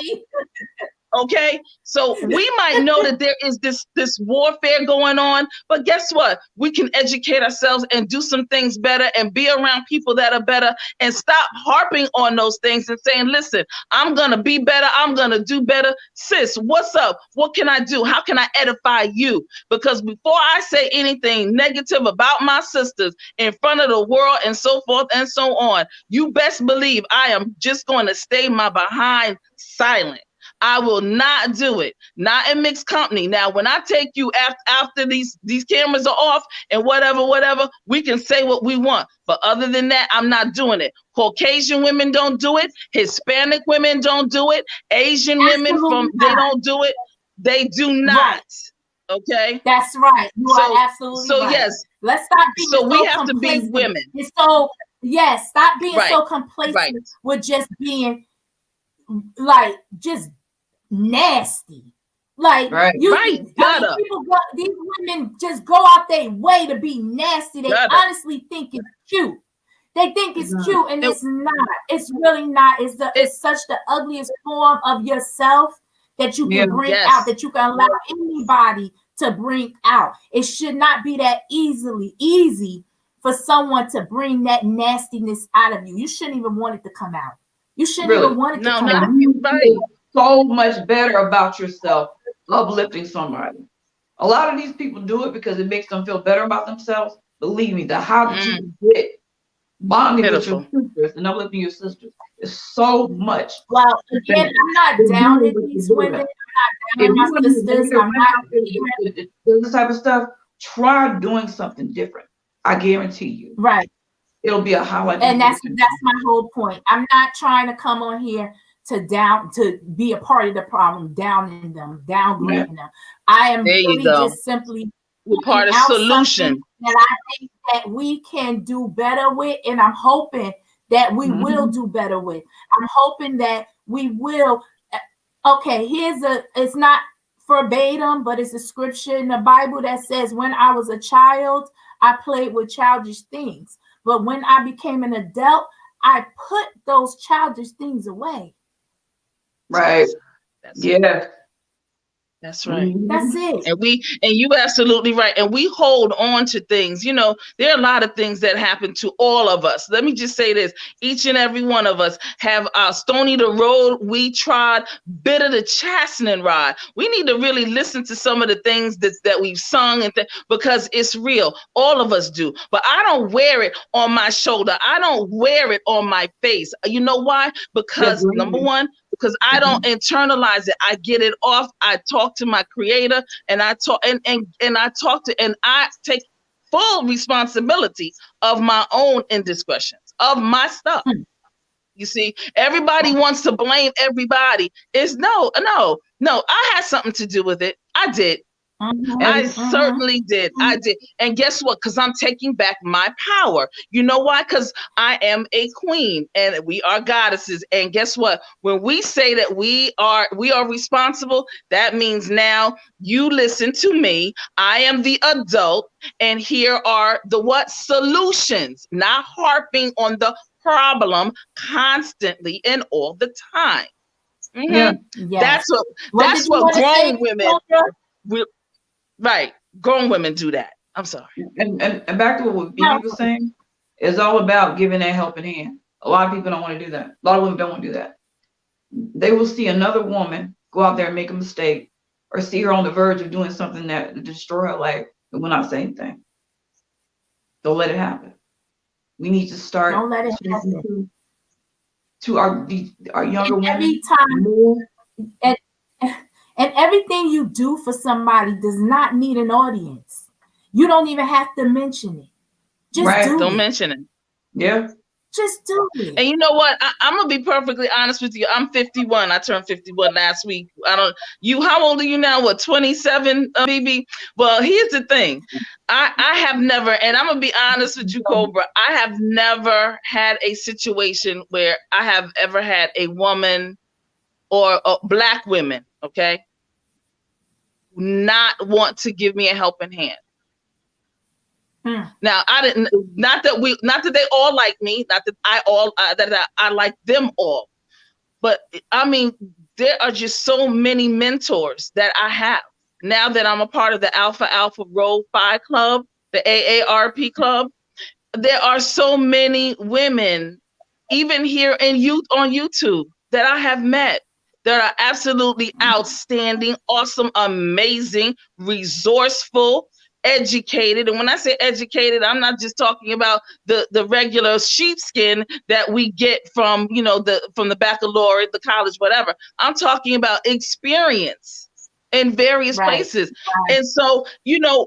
okay, so we might know that there is this warfare going on, but guess what? We can educate ourselves and do some things better and be around people that are better and stop harping on those things and saying, listen, I'm going to be better. I'm going to do better. Sis, what's up? What can I do? How can I edify you? Because before I say anything negative about my sisters in front of the world and so forth and so on, you best believe I am just going to stay my behind silent. I will not do it, not in mixed company. Now, when I take you after these cameras are off and whatever, we can say what we want. But other than that, I'm not doing it. Caucasian women don't do it. Hispanic women don't do it. Asian women they don't do it. They do not. Right. Okay.
That's right. You are absolutely right.
So yes.
Let's stop being
so we have complacent. To be women.
It's so Yes, stop being so complacent with just being like just nasty. Like people go, these women just go out their way to be nasty. They honestly think it's cute. They think it's cute, and it's not. It's really not. It's such the ugliest form of yourself that you can bring out, that you can allow anybody to bring out. It should not be that easy for someone to bring that nastiness out of you. You shouldn't even want it to come out. You shouldn't even want it to come out.
You feel so much better about yourself uplifting somebody. A lot of these people do it because it makes them feel better about themselves. Believe me, the how that you get bonding with your sisters and uplifting your sisters is so much.
Well, again, I'm not down with these women. I'm not down with my sisters. I'm not
this type of stuff. Try doing something different. I guarantee you.
Right.
It'll be a highlight.
And that's my whole point. I'm not trying to come on here to be a part of the problem, downgrading them. I am really just simply
part of solution
that I think that we can do better with, and I'm hoping that we will do better with. I'm hoping that we will. Okay, it's not verbatim, but it's a scripture in the Bible that says, when I was a child, I played with childish things. But when I became an adult, I put those childish things away.
Right.
That's right.
That's it.
And you absolutely right. And we hold on to things. You know, there are a lot of things that happen to all of us. Let me just say this. Each and every one of us have stony the road we trod, bitter the chastening rod. We need to really listen to some of the things that we've sung because it's real. All of us do. But I don't wear it on my shoulder. I don't wear it on my face. You know why? Because number one, because I don't internalize it. I get it off. I talk to my creator and I talk and I take full responsibility of my own indiscretions, of my stuff. You see, everybody wants to blame everybody. It's no, I had something to do with it. I did. I certainly did. I did. And guess what? Because I'm taking back my power. You know why? Because I am a queen and we are goddesses. And guess what? When we say that we are responsible, that means now you listen to me. I am the adult. And here are the solutions, not harping on the problem constantly and all the time. That's what grown women. Right. Grown women do that. I'm sorry.
And back to what Vivi was saying, it's all about giving that helping hand. A lot of people don't want to do that. A lot of women don't want to do that. They will see another woman go out there and make a mistake or see her on the verge of doing something that will destroy her life and will not say anything. Don't let it happen. We need to start.
Don't let it happen.
To our younger women.
Every time. And everything you do for somebody does not need an audience. You don't even have to mention it. Just
don't mention it.
Yeah.
Just do it.
And you know what? I'm gonna be perfectly honest with you. I'm 51. I turned 51 last week. How old are you now? What, 27, BB? Well, here's the thing. I have never, and I'm gonna be honest with you, Cobra. I have never had a situation where I have ever had a woman or Black women, okay, not want to give me a helping hand. Now, not that they all like me, not that I like them all, but I mean, there are just so many mentors that I have now that I'm a part of the Alpha Rho 5 Club, the AARP Club. There are so many women, even here on YouTube, that I have met that are absolutely outstanding, awesome, amazing, resourceful, educated. And when I say educated, I'm not just talking about the regular sheepskin that we get from, from the baccalaureate, the college, whatever. I'm talking about experience in various places. Right. And so,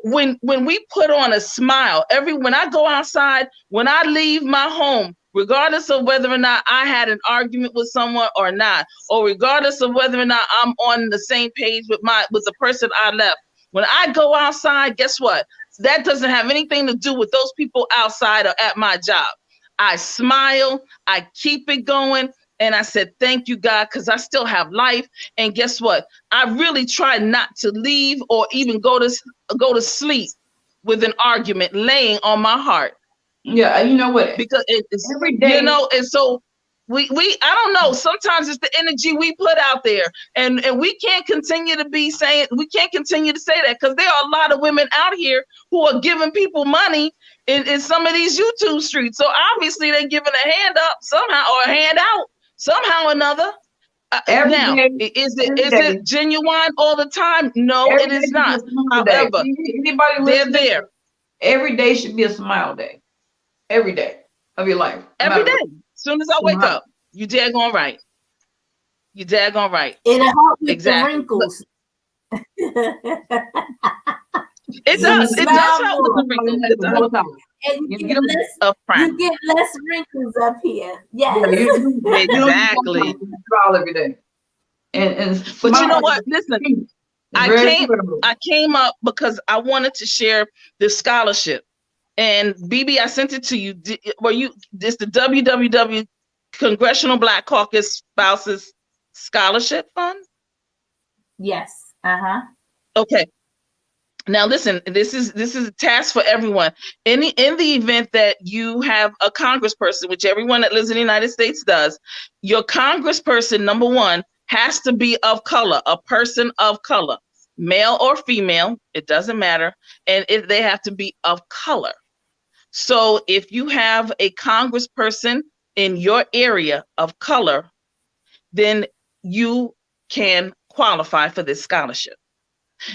when we put on a smile, when I go outside, when I leave my home, regardless of whether or not I had an argument with someone or not, or regardless of whether or not I'm on the same page with the person I left, when I go outside, guess what? That doesn't have anything to do with those people outside or at my job. I smile, I keep it going. And I said, thank you, God, because I still have life. And guess what? I really try not to leave or even go to sleep with an argument laying on my heart.
Yeah, you know what?
Because it's
every day,
you know, and so we I don't know. Sometimes it's the energy we put out there, and we can't continue to say that because there are a lot of women out here who are giving people money in some of these YouTube streets. So obviously they're giving a hand up somehow or a hand out somehow or another. Now,
day,
is it genuine all the time? No, it is not. However,
anybody
they're there.
Every day should be a smile day. Every day of your life.
Every day. As soon as I wake up, you daggone right. You daggone right.
It'll help with
exactly.
the wrinkles.
It does. It does help with the wrinkles. It does.
And you get less wrinkles up here. Yes.
Yeah,
exactly.
Smile every day. And
but you know what? Listen, I came up because I wanted to share this scholarship. And BB, I sent it to you. It's the WWW Congressional Black Caucus Spouses Scholarship Fund?
Yes.
Okay. Now listen, this is a task for everyone. In the event that you have a congressperson, which everyone that lives in the United States does, your congressperson, number one, has to be of color, a person of color, male or female, it doesn't matter, and they have to be of color. So if you have a congressperson in your area of color, then you can qualify for this scholarship.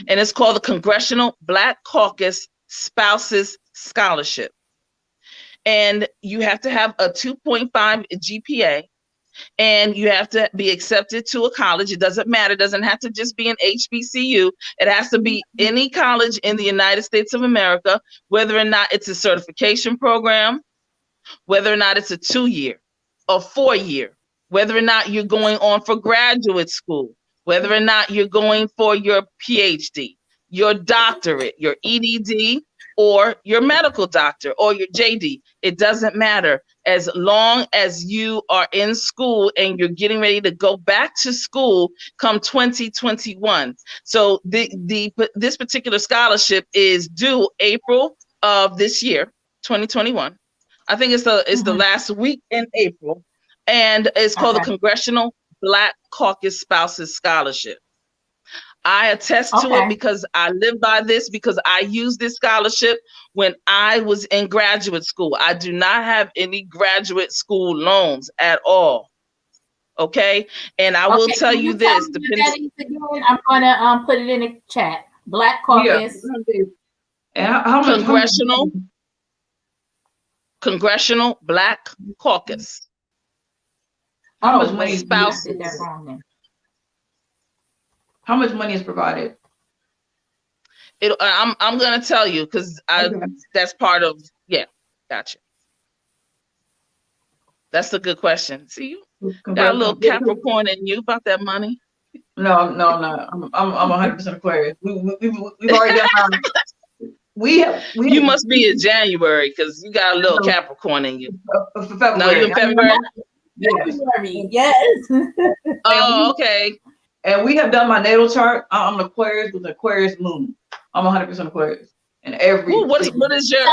And it's called the Congressional Black Caucus Spouses Scholarship. And you have to have a 2.5 GPA, and you have to be accepted to a college. It doesn't matter. It doesn't have to just be an HBCU. It has to be any college in the United States of America, whether or not it's a certification program, whether or not it's a 2-year or 4-year, whether or not you're going on for graduate school, whether or not you're going for your PhD, your doctorate, your EDD, or your medical doctor or your JD. It doesn't matter as long as you are in school and you're getting ready to go back to school come 2021. So this particular scholarship is due April of this year, 2021. I think it's the last week in April, and it's called the Congressional Black Caucus Spouses Scholarship. I attest to it because I live by this, because I used this scholarship when I was in graduate school. I do not have any graduate school loans at all. Okay. And I will tell you this.
I'm going to put it in the chat. Black Caucus.
Yeah. How much
Congressional Black Caucus.
How much money spouses? How much money is provided?
I'm gonna tell you because that's part of gotcha. That's a good question. See, you got a little Capricorn in you about that money.
No, I'm not. I'm 100% Aquarius. We've already done. You
must be in January because you got a little Capricorn in you.
February.
No, you in February.
Yes.
Oh, okay.
And we have done my natal chart. I'm an Aquarius with an Aquarius moon. I'm 100% Aquarius. And
what is your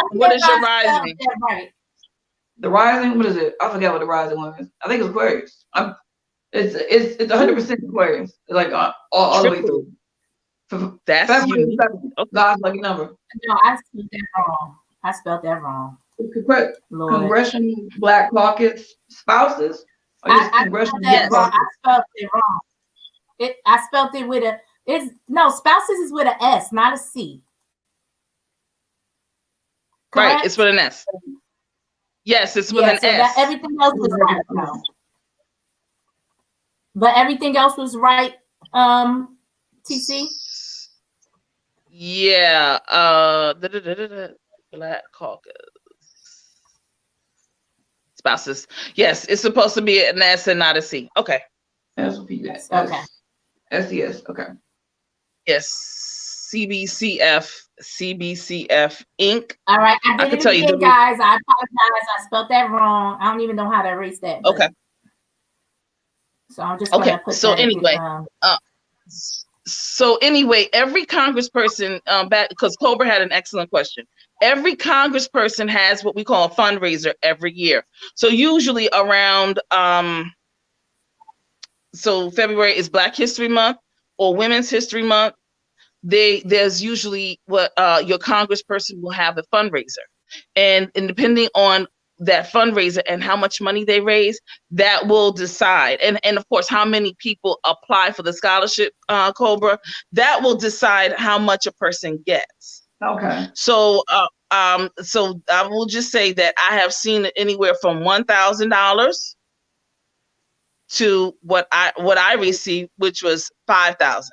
rising?
The rising, what is it? I forget what the rising one is. I think it's Aquarius. It's 100% Aquarius. It's like all the way through.
That's you.
God's lucky number.
No, I spelled that wrong.
Congressional Black Caucus Spouses.
I spelled it wrong. I spelled it with spouses is with an S, not a C. Correct?
Right, it's with an S. Yes, it's with an S.
Everything else was right. No. But everything else was right, TC?
Yeah. Black Caucus. Spouses. Yes, it's supposed to be an S and not a C. Okay.
S-O-P-S.
Okay.
S-E-S. Okay.
Yes. CBCF Inc.
All right, I
can
did
tell
it
you
again, guys. I apologize. I spelled that wrong. I don't even know how to erase that. But,
Okay.
so I'm just gonna put
so
that
anyway, so anyway, every congressperson back, because Cobra had an excellent question. Every congressperson has what we call a fundraiser every year. So usually around so February is Black History Month or Women's History Month. There's usually what your congressperson will have a fundraiser, and depending on that fundraiser and how much money they raise, that will decide, and of course how many people apply for the scholarship, Cobra, that will decide how much a person gets.
Okay.
So so I will just say that I have seen it anywhere from $1,000 to what I received, which was $5,000.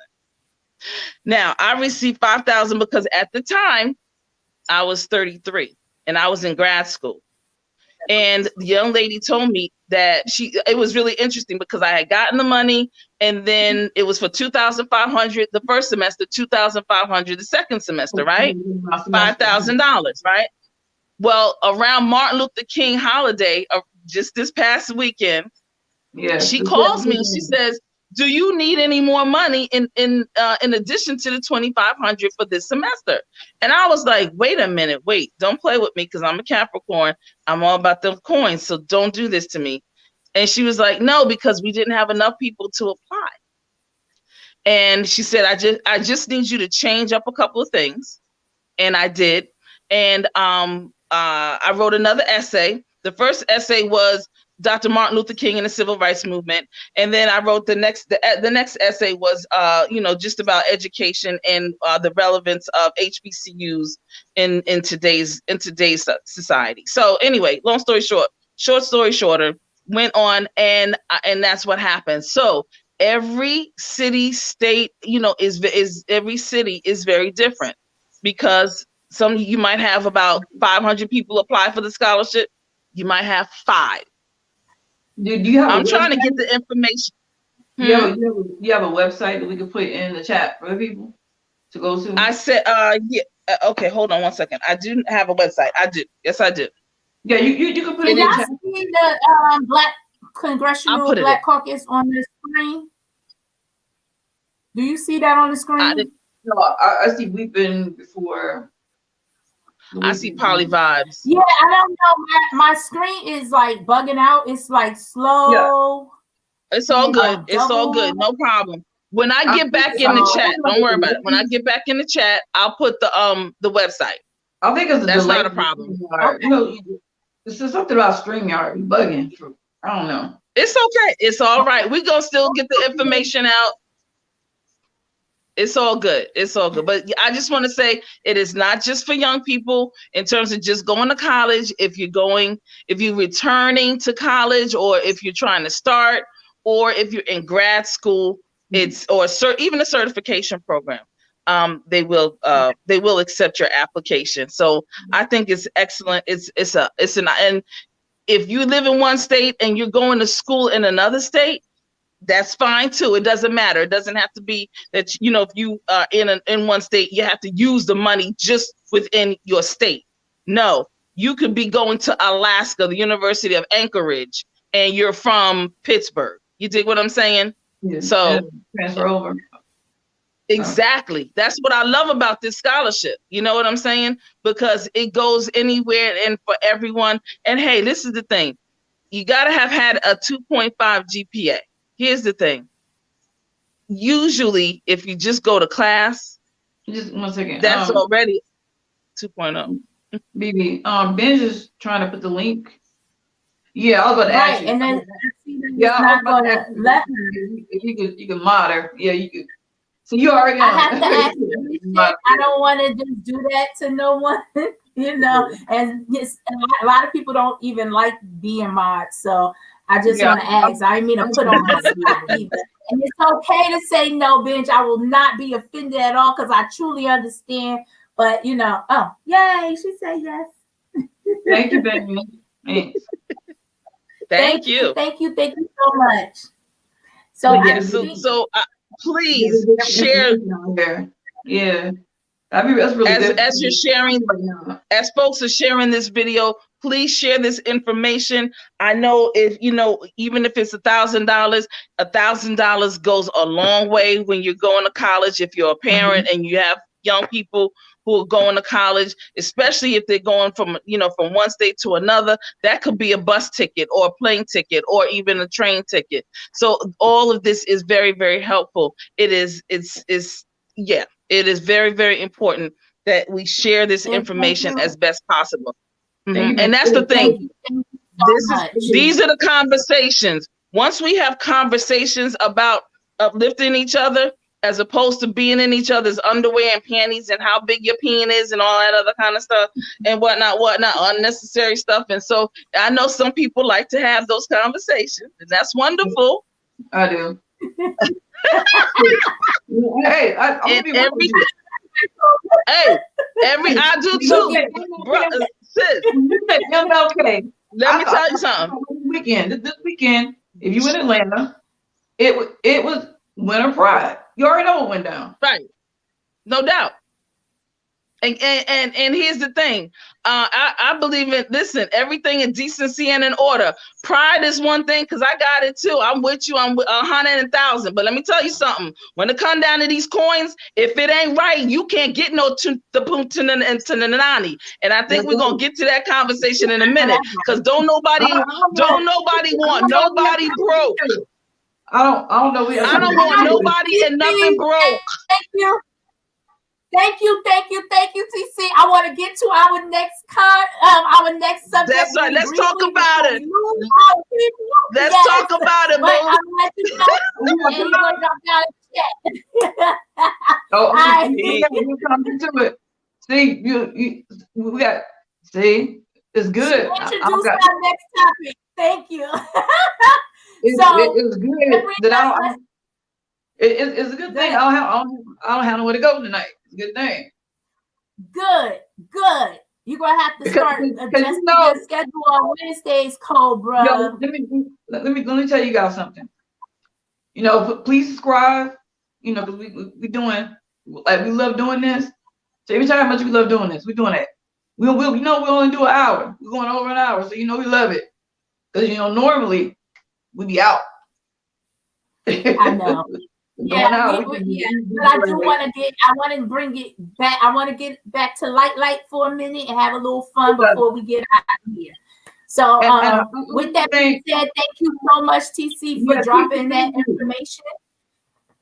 Now, I received $5,000 because at the time I was 33 and I was in grad school. And the young lady told me that it was really interesting because I had gotten the money, and then it was for $2,500 the first semester, $2,500 the second semester, right? $5,000, right? Well, around Martin Luther King holiday, just this past weekend, she calls me and she says, "Do you need any more money in addition to the $2,500 for this semester?" And I was like, "Wait a minute, don't play with me because I'm a Capricorn. I'm all about them coins, so don't do this to me." And she was like, "No, because we didn't have enough people to apply." And she said, "I just need you to change up a couple of things," and I did. And I wrote another essay. The first essay was Dr. Martin Luther King and the Civil Rights Movement. And then I wrote the next essay was, just about education and the relevance of HBCUs in today's society. So anyway, long story short, short story shorter, went on and that's what happened. So every city, state, every city is very different because you might have about 500 people apply for the scholarship. You might have 5.
Do you have?
I'm trying to get the information.
You have a website that we can put in the chat for the people to go to?
I said, yeah. Okay, hold on one second. I do have a website. I do. Yes, I do.
Yeah, you can put it in
the
chat.
chat. See the Black Congressional Black Caucus on the screen? Do you see that on the screen?
No, I see We've Been Before.
I see PolyVibez.
Yeah, I don't know. My screen is like bugging out. It's like slow.
Yeah. It's all good. It's all good. No problem. When I get back in the chat, don't worry about it. When I get back in the chat, I'll put the website.
I think it's
that's not a problem.
Okay. It's just something about StreamYard bugging. I don't know.
It's okay. It's all right. We're gonna still get the information out. It's all good. It's all good. But I just want to say it is not just for young people in terms of just going to college. If you're returning to college, or if you're trying to start, or if you're in grad school, even a certification program, they will accept your application. So I think it's excellent. And if you live in one state and you're going to school in another state, that's fine too. It doesn't matter. It doesn't have to be that, if you are in one state, you have to use the money just within your state. No, you could be going to Alaska, the University of Anchorage, and you're from Pittsburgh. You dig what I'm saying?
Yeah.
So
transfer over.
Exactly. That's what I love about this scholarship. You know what I'm saying? Because it goes anywhere and for everyone. And hey, this is the thing. You got to have had a 2.5 GPA. Here's the thing. Usually, if you just go to class,
just 1 second.
That's already 2.0.
BB, Ben's just trying to put the link. Yeah, I was about to ask you.
And then
not going to let her. If you can mod her. Yeah, you could. So you already.
I have to ask you. I don't want to just do that to no one. And a lot of people don't even like being mods, so I just want to ask. I didn't mean to put on my spot either. And it's okay to say no, Benj. I will not be offended at all because I truly understand. But yay, she said yes.
Thank you, Benjamin. Thanks.
Thank you
so much. So
please share.
Yeah. That's really good.
As you're sharing, as folks are sharing this video, please share this information. I know if you know, even if it's $1,000 goes a long way when you're going to college. If you're a parent and you have young people who are going to college, especially if they're going from one state to another, that could be a bus ticket or a plane ticket or even a train ticket. So all of this is very, very helpful. It is very, very important that we share this information as best possible. And that's the thing. These are the conversations. Once we have conversations about uplifting each other, as opposed to being in each other's underwear and panties and how big your peen is and all that other kind of stuff and whatnot, unnecessary stuff. And so I know some people like to have those conversations, and that's wonderful.
I do. Hey, I do too. Sis, okay.
Let me tell you something.
This weekend, if you in Atlanta, it was Winter Pride. You already know what went down.
Right. No doubt. And here's the thing. I believe in, listen, everything in decency and in order. Pride is one thing, because I got it too. I'm with you. I'm 100 and 1,000. But let me tell you something. When it come down to these coins, if it ain't right, you can't get no to the Putin and to the Nani. And I think we're gonna get to that conversation in a minute. Because don't nobody want nobody broke.
I don't know.
I don't want nobody and nothing broke.
Thank you, TC. I want to get to our next subject.
That's right. Let's talk about it. Let's talk about it,
but I'm gonna let you know. And you're gonna drop down
you come to it. See, we got. See, it's good.
Introduce our next topic. Thank you.
It's good that it's a good thing. I don't have nowhere to go tonight. It's a good thing.
Good. You're gonna have to start adjusting your schedule on Wednesdays, Cobra.
Yo, let me tell you guys something. Please subscribe. Because we doing, like, we love doing this. So every time how much we love doing this, we're doing that. We only do an hour. We're going over an hour, so we love it. Because normally we be out.
I know. But I do want to bring it back. I want to get back to light for a minute and have a little fun before we get out of here. So with that being said, thank you so much, TC, for dropping that information.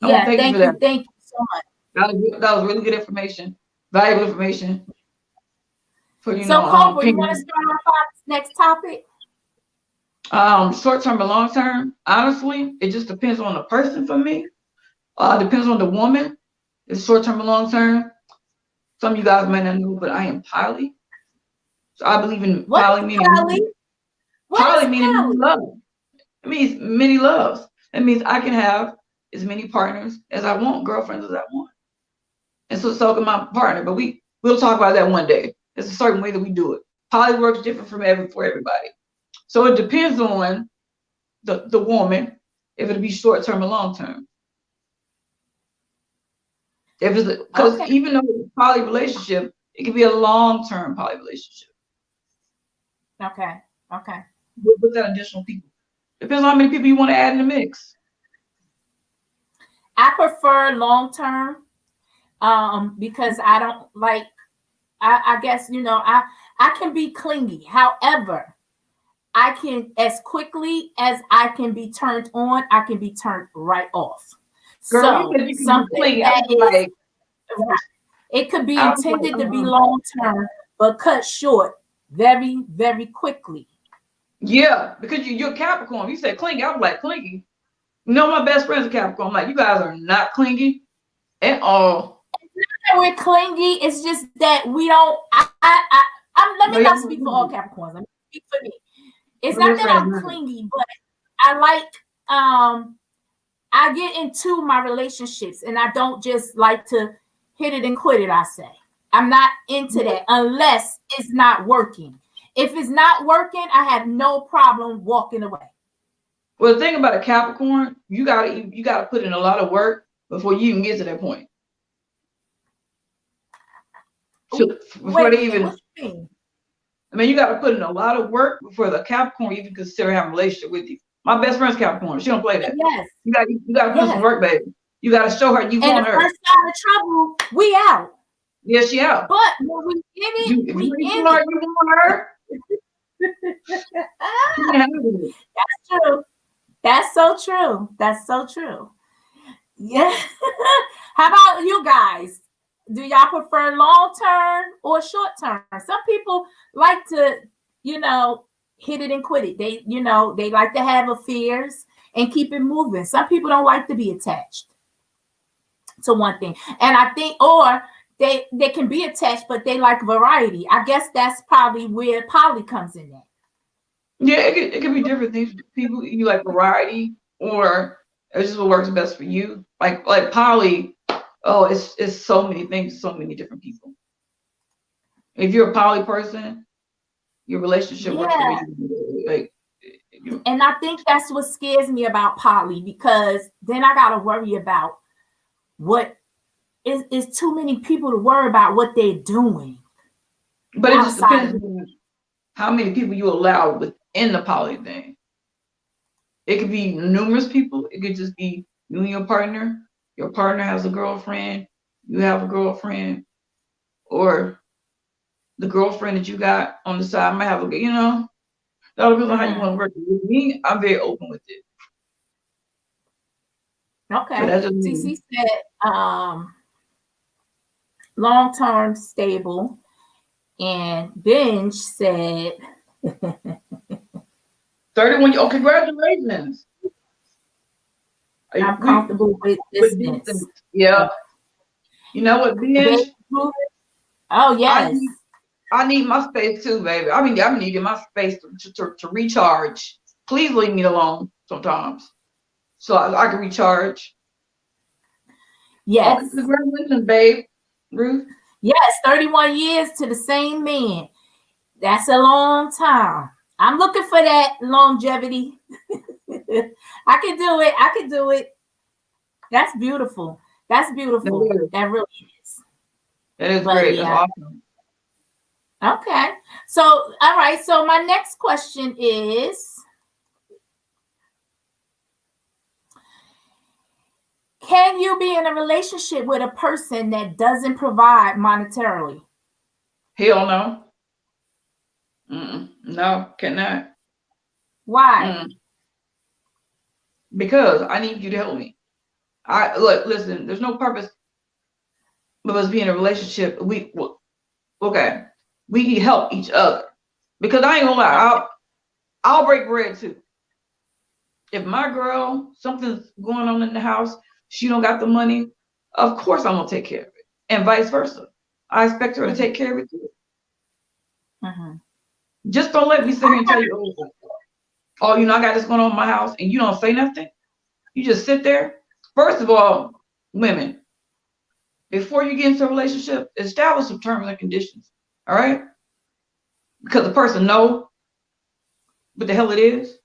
Thank you so much.
That was really good information, valuable information. So
Cobra, you want to start off our next topic?
Short term or long term, honestly, it just depends on the person for me. Depends on the woman. It's short term or long term. Some of you guys might not know, but I am poly. So I believe in poly meaning poly meaning many love. It means many loves. That means I can have as many partners as I want, girlfriends as I want. And so can my partner, but we'll talk about that one day. There's a certain way that we do it. Poly works different for everybody. So it depends on the woman, if it'll be short term or long term. If it's because even though it's a poly relationship, it can be a long term poly relationship.
Okay.
With that additional people. Depends on how many people you want to add in the mix.
I prefer long term, because I don't like. I guess I can be clingy. However, I can, as quickly as I can be turned on, I can be turned right off.
Girl,
so something that is, like, it could be intended to be long term, but cut short very, very quickly.
Yeah, because you're Capricorn. You said clingy. I was like, clingy. My best friends are Capricorn. I'm like, you guys are not clingy at all.
It's not that we're clingy. It's just that we don't. Let me not speak for all Capricorns. Let me speak for me. It's not that I'm clingy, but I like I get into my relationships and I don't just like to hit it and quit it, I say. I'm not into that unless it's not working. If it's not working, I have no problem walking away.
Well, the thing about a Capricorn, you gotta put in a lot of work before you even get to that point. before they even.
What you mean?
I mean, you got to put in a lot of work before the Capricorn even consider having a relationship with you. My best friend's Capricorn. She don't play that.
Yes.
You got to put some work, baby. You got to show her you want her.
And the first sign of trouble, we out.
Yeah, she out.
But when we in it,
If
we
you
in
want
it.
you want her.
That's true. That's so true. That's so true. Yeah. How about you guys? Do y'all prefer long term or short term? Some people like to, hit it and quit it. They like to have affairs and keep it moving. Some people don't like to be attached to one thing. And I think, or they can be attached, but they like variety. I guess that's probably where poly comes in at.
Yeah, it can be different things. People, you like variety, or it's just what works best for you. Like poly, it's so many things, so many different people. If you're a poly person, your relationship works the way you.
And I think that's what scares me about poly, because then I gotta worry about what is too many people to worry about what they're doing.
But it just depends on how many people you allow within the poly thing. It could be numerous people. It could just be you and your partner. Your partner has a girlfriend. You have a girlfriend, or the girlfriend that you got on the side might have a, that depends on how you want to work. With me, I'm very open with it.
Okay. CC said long-term stable, and Benj said
31. Oh, congratulations.
I'm comfortable with distance.
Yeah. You know what, Benj?
Oh, yes.
I need my space too, baby. I mean, I'm needing my space to recharge. Please leave me alone sometimes, so I can recharge.
Yes.
Oh, congratulations, babe. Ruth.
Yes, 31 years to the same man. That's a long time. I'm looking for that longevity. I can do it. I can do it. That's beautiful. That's beautiful. That really is.
That is great. Yeah. That's awesome.
Okay. So, all right. So my next question is, can you be in a relationship with a person that doesn't provide monetarily?
Hell no. No, cannot.
Why?
Because I need you to help me. Listen, there's no purpose of us being in a relationship. We help each other. Because I ain't gonna lie, I'll break bread too. If my girl, something's going on in the house, she don't got the money, of course I'm gonna take care of it. And vice versa. I expect her to take care of it too. Just don't let me sit here and tell you, I got this going on in my house, and you don't say nothing. You just sit there. First of all, women, before you get into a relationship, establish some terms and conditions. All right? Because the person knows what the hell it is.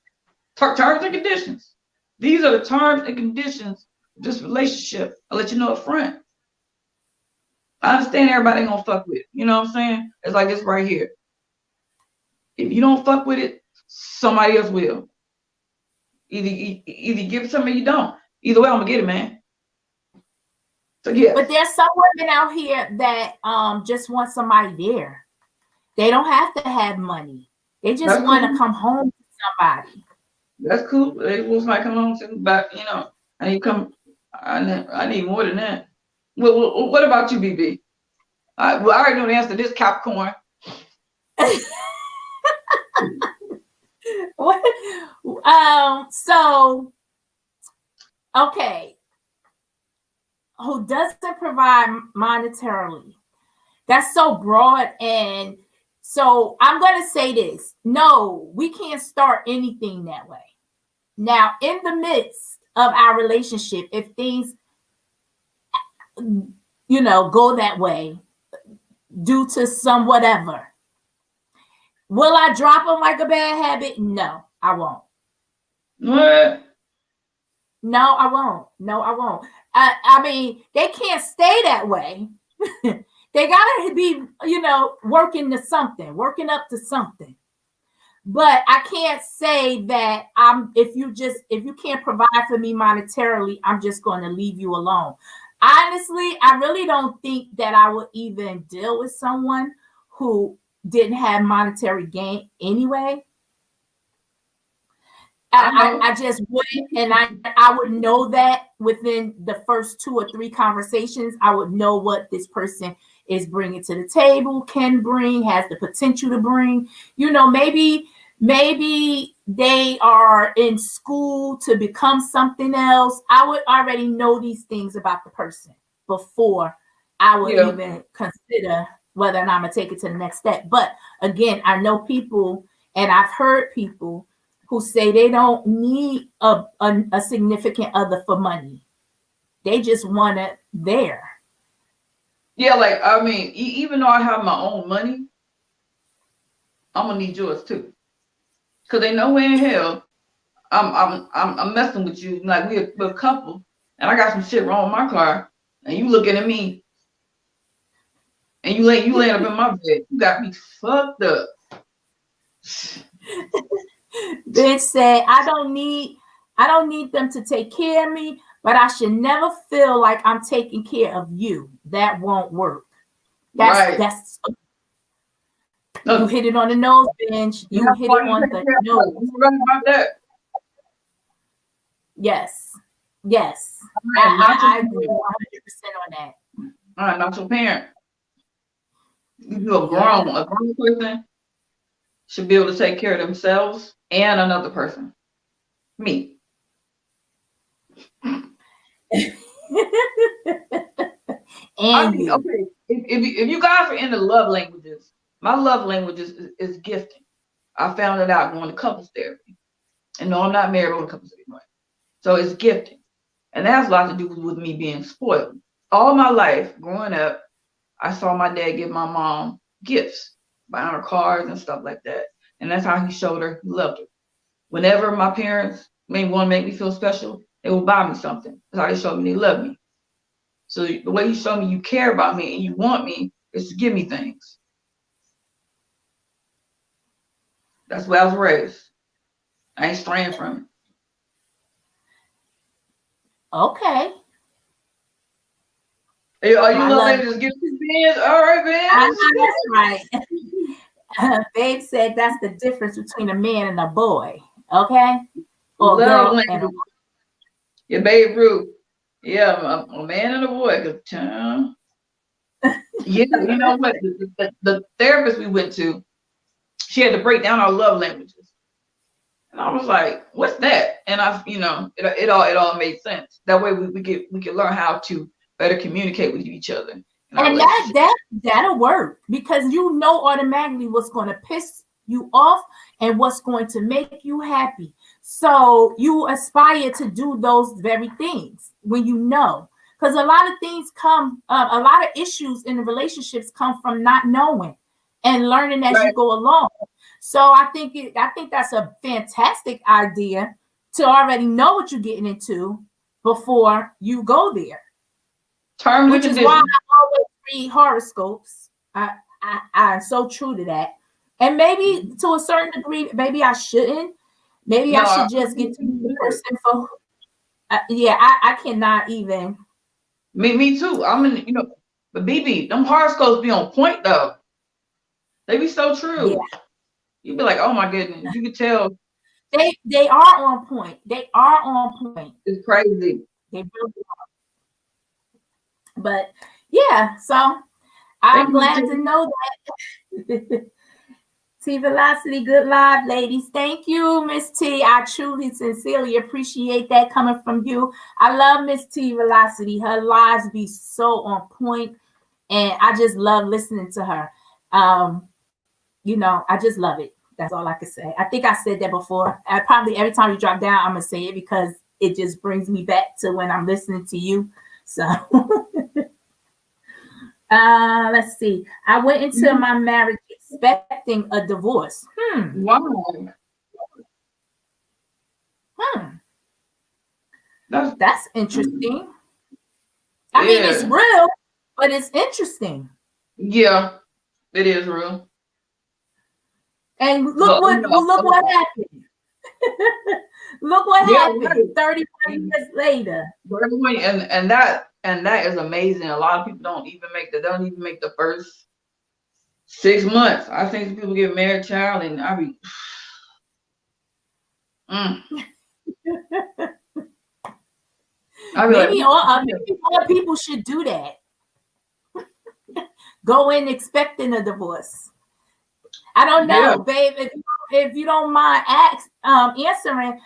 Terms and conditions. These are the terms and conditions of this relationship. I'll let you know up front. I understand everybody ain't gonna fuck with it. You know what I'm saying? It's like this right here. If you don't fuck with it, somebody else will. Either give it to me or you don't. Either way, I'm gonna get it, man. So yeah.
But there's some women out here that just want somebody there. They don't have to have money. They just want to come home to somebody.
That's cool. They will might come home to, but I need more than that. What about you, BB? I already know the answer to this, Capricorn.
So, okay. Who doesn't provide monetarily? That's so broad. And so I'm going to say this. No, we can't start anything that way. Now, in the midst of our relationship, if things, go that way due to some whatever, will I drop them like a bad habit? No, I won't.
What?
No, I won't. I mean, they can't stay that way. They gotta be, working up to something. But I can't say that if you can't provide for me monetarily, I'm just going to leave you alone. Honestly, I really don't think that I would even deal with someone who didn't have monetary gain anyway. I just wouldn't, and I would know that within the first 2 or 3 conversations. I would know what this person is bringing to the table, can bring, has the potential to bring. Maybe they are in school to become something else. I would already know these things about the person before I would even consider whether or not I'm gonna take it to the next step. But again, I know people, and I've heard people who say they don't need a significant other for money. They just want it there.
Yeah, like, I mean, even though I have my own money, I'm gonna need yours too. Cause they know in hell I'm messing with you. Like we're a couple, and I got some shit wrong with my car, and you looking at me, and you laying up in my bed. You got me fucked up.
Bitch said, I don't need them to take care of me, but I should never feel like I'm taking care of you. That won't work. That's you hit it on the nose, bench. You hit it on the nose.
You're right about that.
Yes. I agree 100% on that.
All right, not your parent. You a grown person should be able to take care of themselves and another person. Me.
And
okay, if you guys are into love languages, my love language is gifting. I found it out going to couples therapy. And no, I'm not married, but couples therapy. So it's gifting. And that has a lot to do with me being spoiled. All my life growing up, I saw my dad give my mom gifts, buying her cars and stuff like that. And that's how he showed her he loved her. Whenever my parents want to make me feel special, they will buy me something. That's how they showed me they love me. So the way you show me you care about me and you want me is to give me things. That's where I was raised. I ain't straying from it.
Okay.
Hey, are you loving just give me bands? All right, bands.
That's right. Babe said that's the difference between a man and a boy. Okay? Or
love
girl and a boy.
Yeah, Babe Ruth. Yeah, a man and a boy. Yeah, you know what? The therapist we went to, she had to break down our love languages. And I was like, what's that? And it all made sense. That way we could learn how to better communicate with each other.
And that'll work because you know automatically what's going to piss you off and what's going to make you happy. So you aspire to do those very things when you know. Because a lot of things a lot of issues in the relationships come from not knowing and learning as you go along. So I think that's a fantastic idea to already know what you're getting into before you go there. Which is why I always read horoscopes. I'm so true to that. And maybe to a certain degree, maybe I shouldn't. Maybe I should just get to the person for. I cannot even.
Me too. But BB, them horoscopes be on point though. They be so true. Yeah. You be like, oh my goodness, you can tell.
They are on point. They are on point.
It's crazy.
They really are. But yeah, so I'm glad to know that. T Velocity, good live, ladies. Thank you, Miss T. I truly, sincerely appreciate that coming from you. I love Miss T Velocity. Her lives be so on point, and I just love listening to her. I just love it. That's all I can say. I think I said that before. Probably every time you drop down, I'm gonna say it because it just brings me back to when I'm listening to you. So let's see. I went into my marriage expecting a divorce.
Wow.
That's interesting. I mean, it's real, but it's interesting.
Yeah, it is real.
And look what happened. Look what happened.
Right.
31 years later.
And that is amazing. A lot of people don't even make the first 6 months. I think people get married, child, and I be
maybe more people should do that. Go in expecting a divorce. I don't know, babe. If you don't mind answering,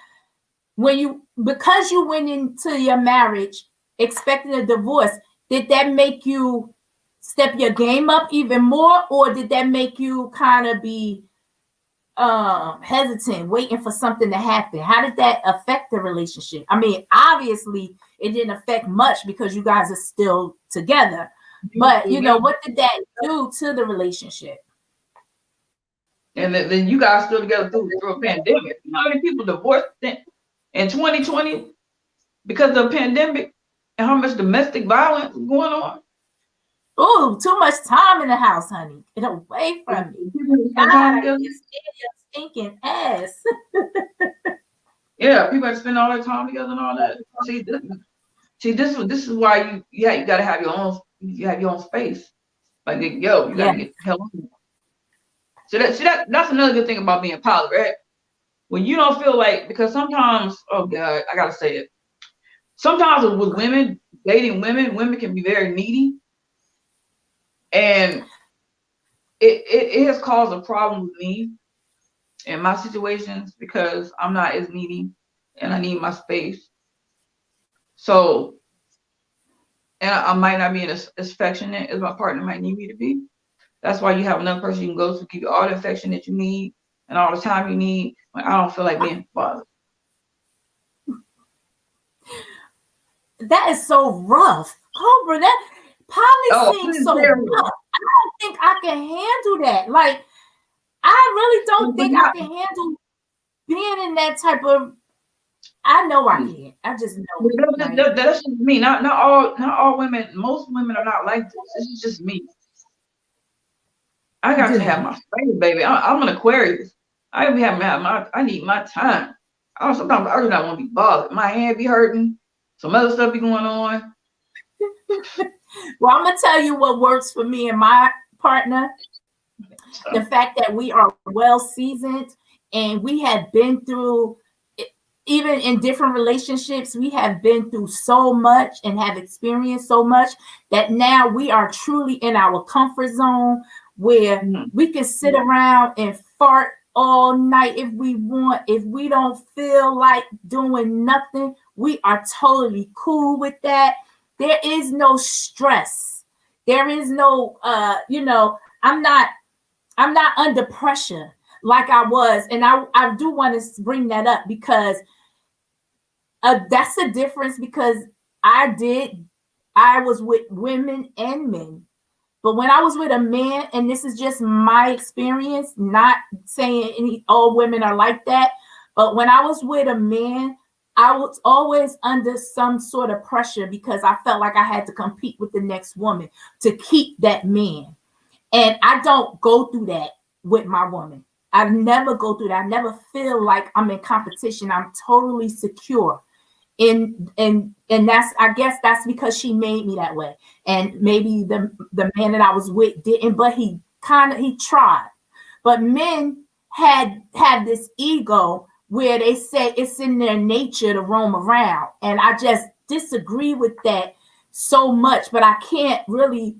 because you went into your marriage expecting a divorce, did that make you step your game up even more, or did that make you kind of be hesitant, waiting for something to happen? How did that affect the relationship? I mean, obviously it didn't affect much because you guys are still together, but what did that do to the relationship?
And then you guys still together through a pandemic. You know how many people divorced in 2020 because of the pandemic, and how much domestic violence is going on?
Oh, too much time in the house, honey. Get away from me. God, I can't stand your stinking ass.
Yeah, people have to spend all their time together and all that. This is why you gotta have your own. You have your own space. Like, you gotta get the hell on. So that's another good thing about being poly, right? When you don't feel like, because sometimes, oh God, I gotta say it. Sometimes with women, dating women can be very needy. And it has caused a problem with me in my situations because I'm not as needy and I need my space. So, and I might not be as affectionate as my partner might need me to be. That's why you have another person you can go to give you all the affection that you need and all the time you need when I don't feel like being bothered.
That is so rough. Cobra, that poly seems so rough. I don't think I can handle that. Like, I really don't think I can handle being in that type of. I know I can't. I just know.
That's just me. Not all women. Most women are not like this. This is just me. I got to have my space, baby. I'm an Aquarius. I need my time. Sometimes I do not want to be bothered. My hand be hurting. Some other stuff be going on.
Well, I'm gonna tell you what works for me and my partner. The fact that we are well seasoned and we have been through, even in different relationships, we have been through so much and have experienced so much that now we are truly in our comfort zone where we can sit around and fart all night if we want. If we don't feel like doing nothing, we are totally cool with that. There is no stress. There is no, I'm not under pressure like I was. And I do want to bring that up because that's the difference, because I was with women and men. But when I was with a man, and this is just my experience, not saying all women are like that, but when I was with a man, I was always under some sort of pressure because I felt like I had to compete with the next woman to keep that man. And I don't go through that with my woman. I never go through that. I never feel like I'm in competition. I'm totally secure. And that's, I guess that's because she made me that way. And maybe the man that I was with didn't, but he tried. But men have this ego where they say it's in their nature to roam around. And I just disagree with that so much, but I can't really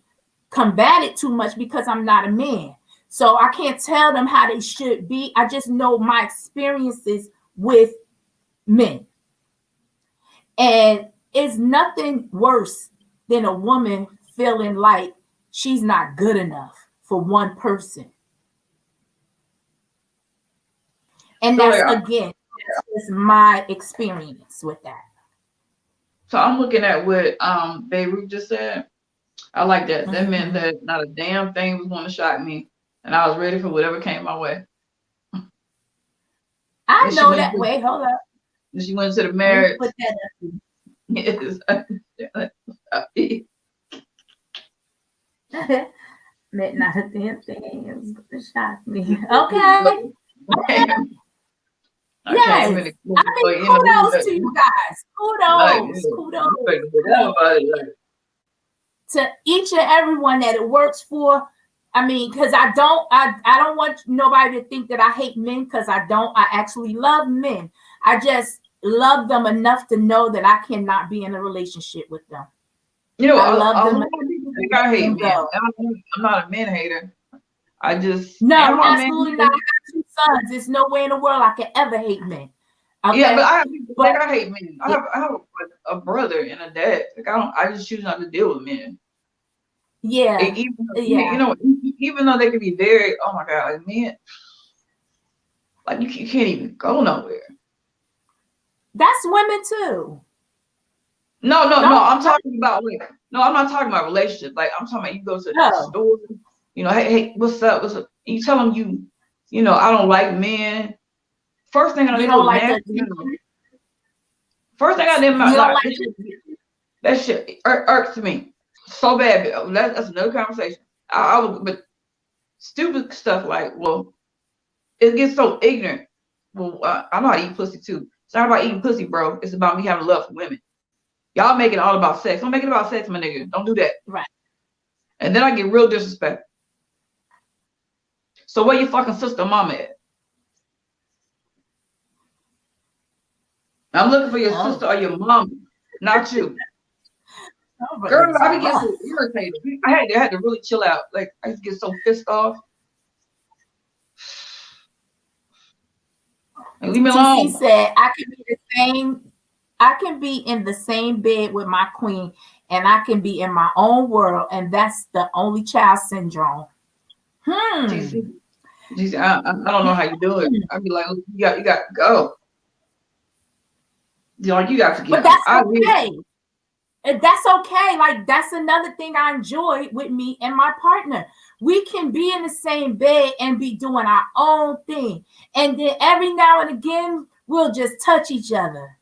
combat it too much because I'm not a man. So I can't tell them how they should be. I just know my experiences with men. And it's nothing worse than a woman feeling like she's not good enough for one person. And that's, again, that's my experience with that.
So I'm looking at what Beirut just said. I like that. That meant that not a damn thing was going to shock me, and I was ready for whatever came my way.
I know that way. Hold up.
She went to the marriage.
Put that up. Meant not a damn thing. It was going to shock me. Okay. Yes. I mean, kudos to you guys. Kudos. To each and everyone that it works for. I mean, because I don't want nobody to think that I hate men, because I don't. I actually love men. I just love them enough to know that I cannot be in a relationship with them.
You know, I love them. I hate men. I'm not a men hater. I just
absolutely not. I got 2 sons. There's no way in the world I can ever hate men. Okay? Yeah,
but I hate men. I have a brother and a dad. Like I just choose not to deal with men.
Yeah.
You know, even though they can be very, oh my God, like men, like you can't even go nowhere.
That's women too.
No. I'm talking about I'm not talking about relationships. Like I'm talking about you go to the store, you know, hey, what's up? You tell them you know, I don't like men. First thing I do is nasty. First thing I did that shit irks me so bad. That's another conversation. But stupid stuff like, well, it gets so ignorant. Well, I know how to eat pussy too. It's not about eating pussy, bro. It's about me having love for women. Y'all make it all about sex. Don't make it about sex, my nigga. Don't do that.
Right.
And then I get real disrespect. So where your fucking sister mama at? I'm looking for your sister or your mama, not you. Girl, I be getting so irritated. I had to really chill out. Like I used to get so pissed off. Like, leave me alone.
He said I can be in the same bed with my queen, and I can be in my own world, and that's the only child syndrome.
GC, I don't know how you do it. I'd be like, you got to go. You know, you got to get.
But that's okay. That's okay. Like that's another thing I enjoy with me and my partner. We can be in the same bed and be doing our own thing, and then every now and again we'll just touch each other.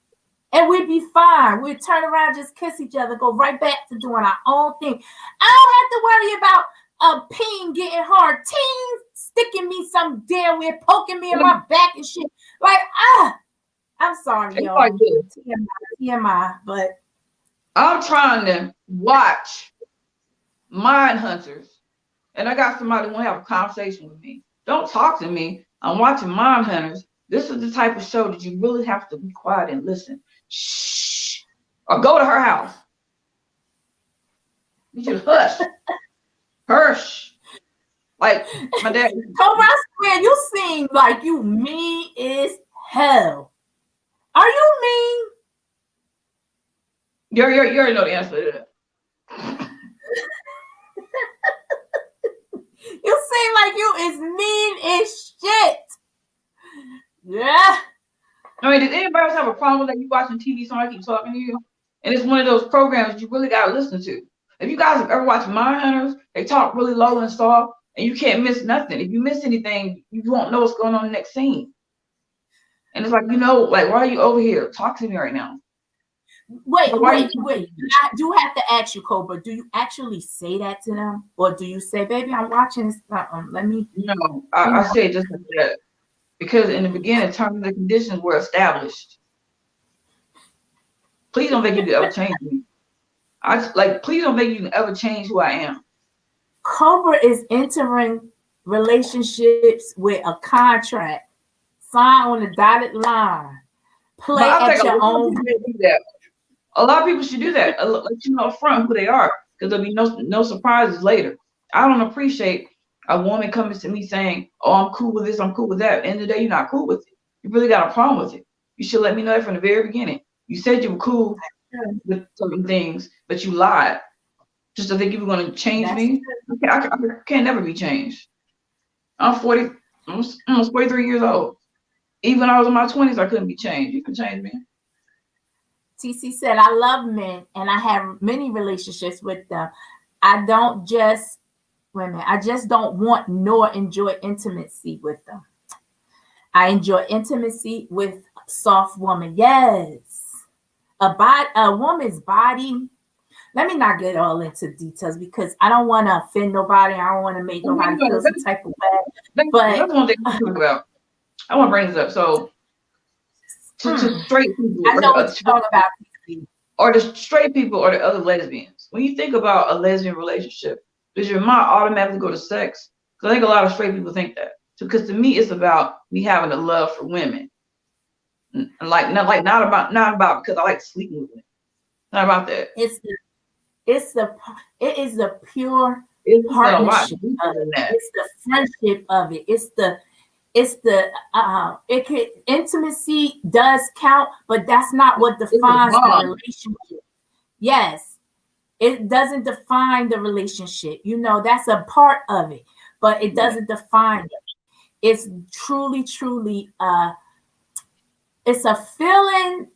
And we'd be fine. We'd turn around, just kiss each other, go right back to doing our own thing. I don't have to worry about a peen getting hard. Teen sticking me some damn way, poking me in my back and shit. Like, I'm sorry, y'all. TMI, but
I'm trying to watch Mind Hunters. And I got somebody who want to have a conversation with me. Don't talk to me. I'm watching Mind Hunters. This is the type of show that you really have to be quiet and listen. Shh. Or go to her house. You should hush. Hush. Like my dad.
Cobra, I swear, you seem like you mean as hell. Are you mean?
You already know the answer to that.
You seem like you is mean as shit. Yeah.
I mean, did anybody else have a problem with that? You watching TV, somebody keep talking to you, and it's one of those programs you really gotta listen to. If you guys have ever watched Mind Hunters, they talk really low and soft, and you can't miss nothing. If you miss anything, you won't know what's going on in the next scene. And it's like, you know, like, why are you over here? Talk to me right now.
Wait. I do have to ask you, Cobra, do you actually say that to them? Or do you say, baby, I'm watching this? Let me.
No, I say it just like that. Because in the beginning, terms and conditions were established. Please don't think you can ever change me. Please don't think you can ever change who I am.
Cobra is entering relationships with a contract. Sign on the dotted line. Play at your own.
A lot of people should do that. Let you know up front who they are, because there'll be no surprises later. I don't appreciate a woman coming to me saying, "Oh, I'm cool with this, I'm cool with that." At the end of the day, you're not cool with it. You really got a problem with it. You should let me know that from the very beginning. You said you were cool with certain things, but you lied. Just to think you were going to change me. I can't never be changed. I'm 40, almost 43 years old. Even when I was in my 20s, I couldn't be changed. You can change me.
TC said, I love men and I have many relationships with them. I just don't want nor enjoy intimacy with them. I enjoy intimacy with a soft woman. Yes. A woman's body, let me not get all into details because I don't want to offend nobody. I don't want to make nobody feel some type of way. But
that's one thing to talk about. I want to bring this up. So to straight people,
I know what you're talking about.
Or the straight people or the other lesbians. When you think about a lesbian relationship, does your mind automatically go to sex? Because I think a lot of straight people think that. Because to me, it's about me having a love for women. Not about because I like sleeping with women. Not about that.
It is the pure
It's
partnership of it. It's the friendship of it. Intimacy does count, but that's not what defines the relationship. Yes, it doesn't define the relationship. You know, that's a part of it, but it doesn't define it. It's truly, it's a feeling.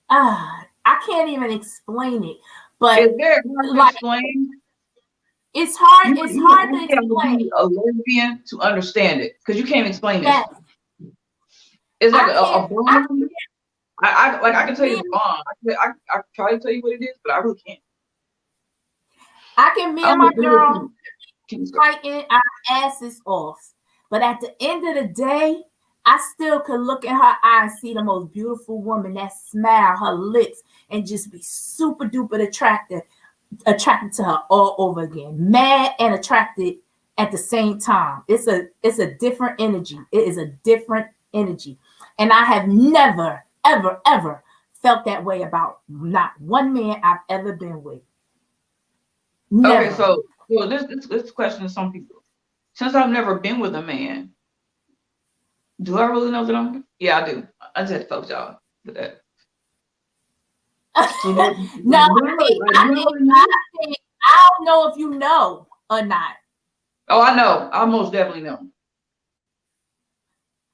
I can't even explain it, but
is there like explain?
It's hard. It's hard to explain.
A lesbian to understand it because you can't explain it. It's like a bond. I can tell you the bond. I try to tell you what it is, but I really can't.
I can me and my girl fighting our asses off, but at the end of the day, I still could look in her eye and see the most beautiful woman, that smile, her lips, and just be super duper attracted to her all over again. Mad and attracted at the same time. It's a different energy. It is a different energy. And I have never, ever, ever felt that way about not one man I've ever been with. Never.
Okay, so this question to some people. Since I've never been with a man, do I really know that I'm? Yeah, I do. I just had to focus y'all with that.
No, I don't know if you know or not.
Oh, I know. I most definitely know.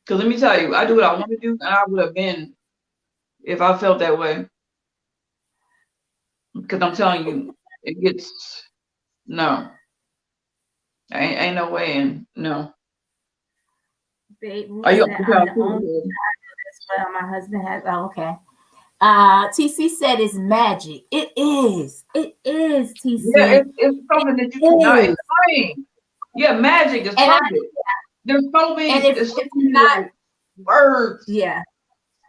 Because let me tell you, I do what I want to do, and I would have been if I felt that way. Because I'm telling you, it gets no. Ain't no way in. No.
Babe, are you well? My husband has. Oh, okay. TC said it's magic. It is. It is, TC.
Yeah, it's something that you cannot explain. Yeah, magic is something. There's so many like words.
Yeah.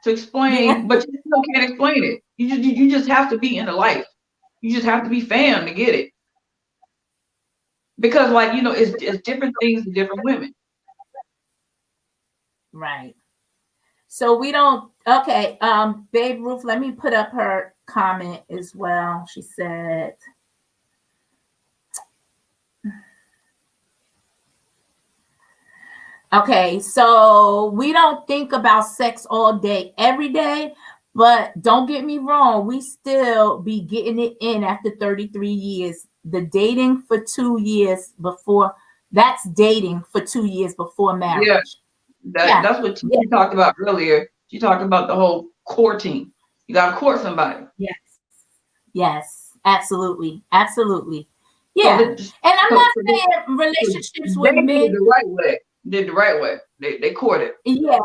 To explain, but you still can't explain it. You just have to be in the life. You just have to be fam to get it. Because like, you know, it's different things to different women.
Right. So we don't, okay. Babe Ruth, let me put up her comment as well. She said, okay, so we don't think about sex all day, every day, but don't get me wrong, we still be getting it in after 33 years. The dating for 2 years before, that's dating for 2 years before marriage.
Yeah, that's what she talked about earlier. She talked about the whole courting. You got to court somebody.
Yes, absolutely. Yeah, and I'm not saying relationships with men.
Did the right way. They courted.
Yeah.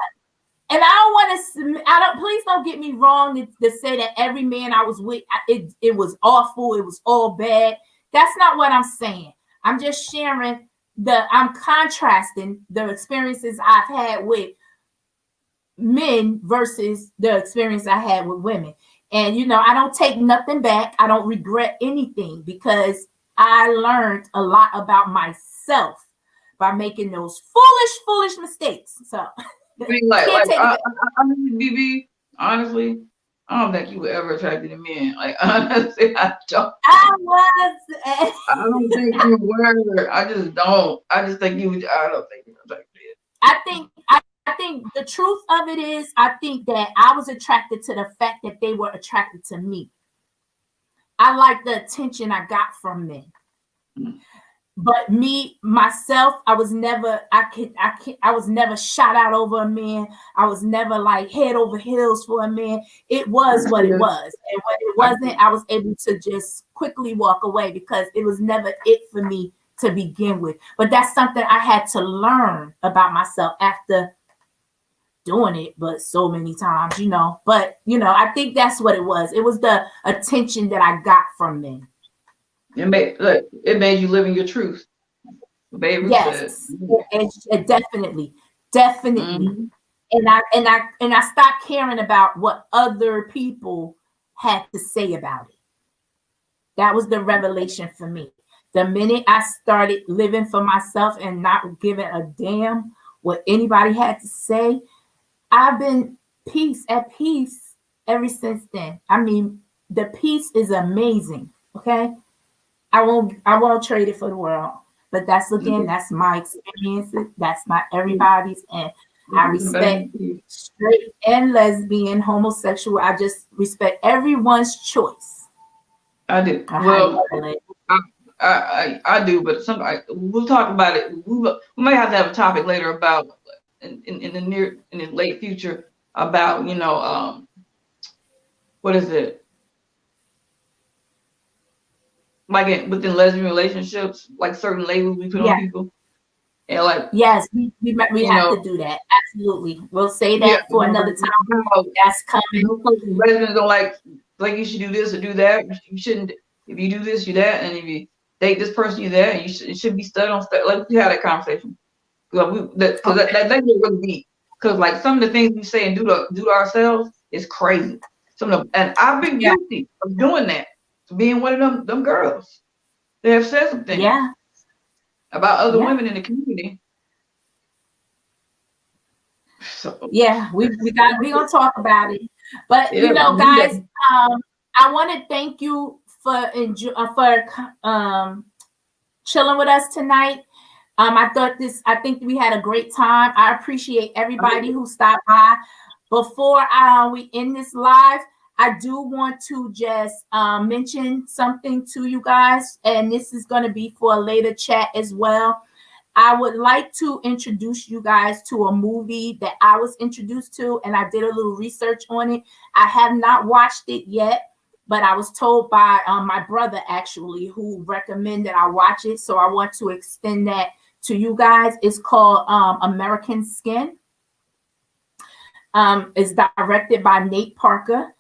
And I don't please don't get me wrong to say that every man I was with, it was awful, it was all bad. That's not what I'm saying. I'm just sharing I'm contrasting the experiences I've had with men versus the experience I had with women. And, you know, I don't take nothing back. I don't regret anything because I learned a lot about myself by making those foolish mistakes. So,
I mean, BB, honestly, I don't think you were ever attracted to men. Like, honestly, I don't. I don't think you were. I just don't. I just think you. I don't think you were attracted.
I think the truth of it is, I think that I was attracted to the fact that they were attracted to me. I like the attention I got from men. Mm-hmm. But me, myself, I was never shot out over a man. I was never like head over heels for a man. It was what it was. And when it wasn't, I was able to just quickly walk away because it was never it for me to begin with. But that's something I had to learn about myself after doing it, but so many times, But I think that's what it was. It was the attention that I got from men.
It made you live in your truth. Baby
Yes, it definitely.
Mm-hmm.
And I stopped caring about what other people had to say about it. That was the revelation for me. The minute I started living for myself and not giving a damn what anybody had to say, I've been at peace ever since then. I mean, the peace is amazing. Okay. I won't trade it for the world. But that's my experience. That's not everybody's. And I respect straight and lesbian, homosexual. I just respect everyone's choice.
I do. Well, I do, but we'll talk about it. We may have to have a topic later about in the late future about what is it, like within lesbian relationships, like certain labels we put on people, and like
yes, we have to do that. Absolutely, we'll say that for another time. That's coming.
Lesbians don't like you should do this or do that. You shouldn't. If you do this, you that, and if you date this person, you that, and it should be studied on. Like we had that conversation because that get really deep. Because like some of the things we say and do to ourselves is crazy. And I've been guilty of doing that, being one of them girls. They have said some things about other women in the community. So
we're gonna talk about it. But guys, I want to thank you for chilling with us tonight. I think we had a great time. I appreciate everybody who stopped by. Before we end this live, I do want to just mention something to you guys, and this is going to be for a later chat as well. I would like to introduce you guys to a movie that I was introduced to, and I did a little research on it. I have not watched it yet, but I was told by my brother, actually, who recommended I watch it. So I want to extend that to you guys. It's called American Skin. It's directed by Nate Parker.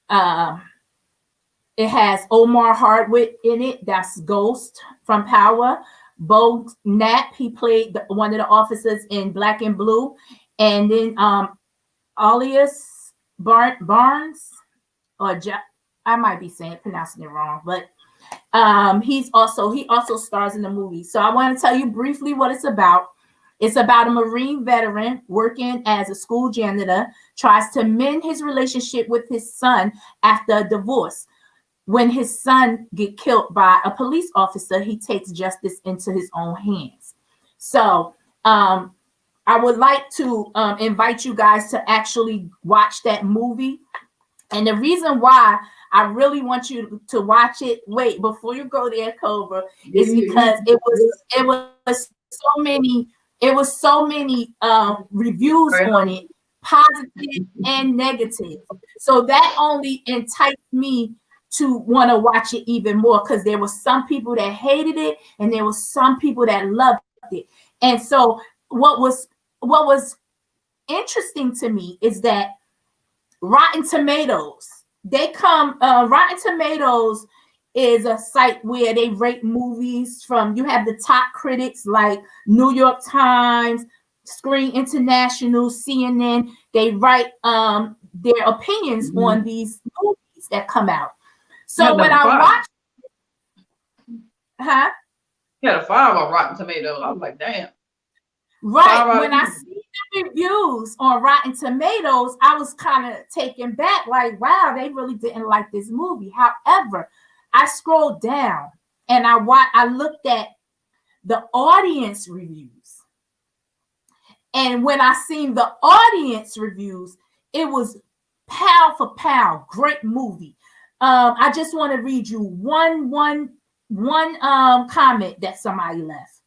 It has Omar Hardwick in it. That's Ghost from Power. Bo Knapp, he played one of the officers in Black and Blue. And then Alias Barnes, I might be pronouncing it wrong, but he also stars in the movie. So I want to tell you briefly what it's about. It's about a Marine veteran working as a school janitor, tries to mend his relationship with his son after a divorce. When his son gets killed by a police officer, he takes justice into his own hands. So I would like to invite you guys to actually watch that movie. And the reason why I really want you to watch it, wait, before you go there, Cobra, is because it was so many reviews on it, positive and negative. So that only enticed me to want to watch it even more, because there were some people that hated it and there were some people that loved it. And so what was interesting to me is that Rotten Tomatoes, Rotten Tomatoes is a site where they rate movies from, you have the top critics like New York Times, Screen International, CNN. They write their opinions on these movies that come out. So when I watched,
you had a 5 on Rotten Tomatoes. I was like, damn.
Right. When I see the reviews on Rotten Tomatoes, I was kind of taken back, like, wow, they really didn't like this movie. However, I scrolled down and I looked at the audience reviews. And when I seen the audience reviews, it was pound for pound, great movie. I just want to read you one comment that somebody left.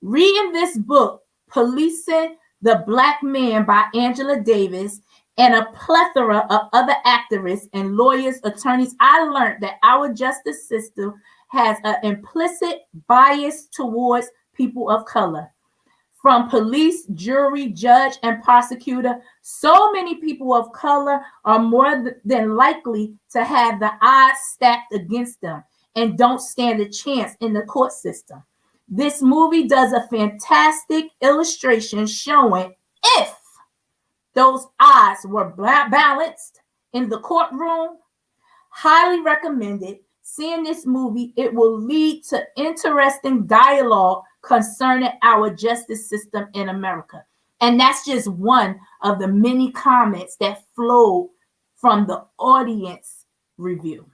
Reading this book, Policing the Black Man by Angela Davis, and a plethora of other activists and lawyers, attorneys, I learned that our justice system has an implicit bias towards people of color. from police, jury, judge, and prosecutor, so many people of color are more than likely to have the odds stacked against them and don't stand a chance in the court system. This movie does a fantastic illustration showing if those odds were balanced in the courtroom. Highly recommended. Seeing this movie, it will lead to interesting dialogue concerning our justice system in America. And that's just one of the many comments that flowed from the audience review.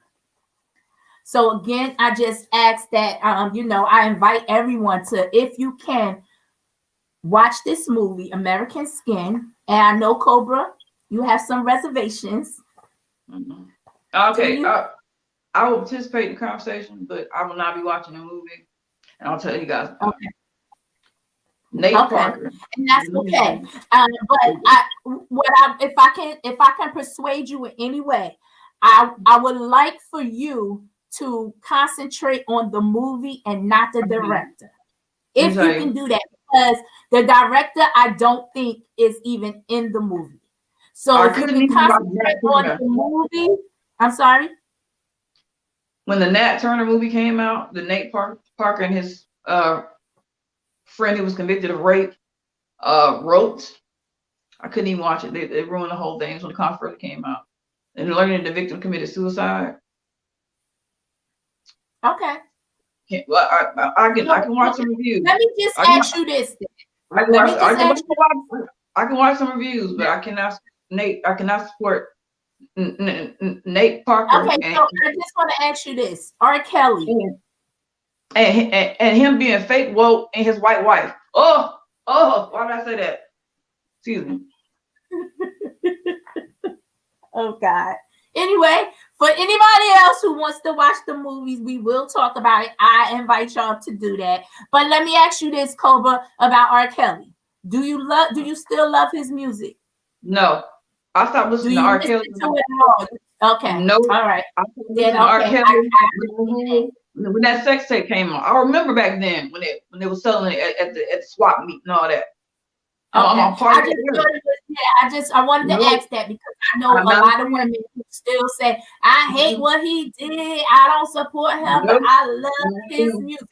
So again, I just ask that, I invite everyone to, if you can, watch this movie, American Skin. And I know, Cobra, you have some reservations.
Mm-hmm. Okay, I will participate in the conversation, but I will not be watching the movie. And I'll tell you guys.
Okay.
Nate Parker.
And that's okay. But if I can persuade you in any way, I would like for you to concentrate on the movie and not the director. If you can do that, because the director I don't think is even in the movie. So if you can concentrate on the movie, I'm sorry.
When the Nat Turner movie came out, the Nate Parker and his friend who was convicted of rape wrote. I couldn't even watch it. They ruined the whole thing when the controversy came out. And learning the victim committed suicide.
Okay.
Well, I can watch some reviews.
Let me just ask you this.
I can watch some reviews, but I cannot support Nate Parker.
Okay, so I just want to ask you this: R. Kelly
and him being fake woke and his white wife. Oh, why did I say that? Excuse me.
Oh God. Anyway, for anybody else who wants to watch the movies, we will talk about it. I invite y'all to do that. But let me ask you this, Cobra, about R. Kelly. Do you still love his music?
No. I stopped listening to R. Kelly.
Okay.
No.
All right.
Then R. Kelly when that sex tape came on. I remember back then when they were selling it at the swap meet and all that.
Okay. I wanted to ask that because I know a lot of women who still say, I hate what he did. I don't support him, but I love his music.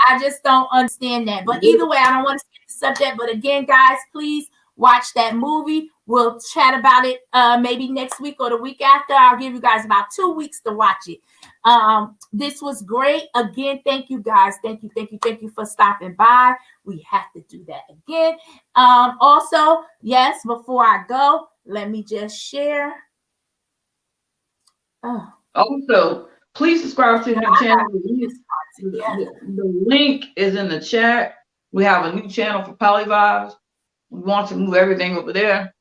I just don't understand that. But either way, I don't want to skip the subject. But again, guys, please watch that movie. We'll chat about it maybe next week or the week after. I'll give you guys about 2 weeks to watch it. This was great. Again, thank you guys. Thank you for stopping by. We have to do that again. Also, yes, before I go, let me just share.
Also, please subscribe to the new channel. The link is in the chat. We have a new channel for PolyVibez. We want to move everything over there.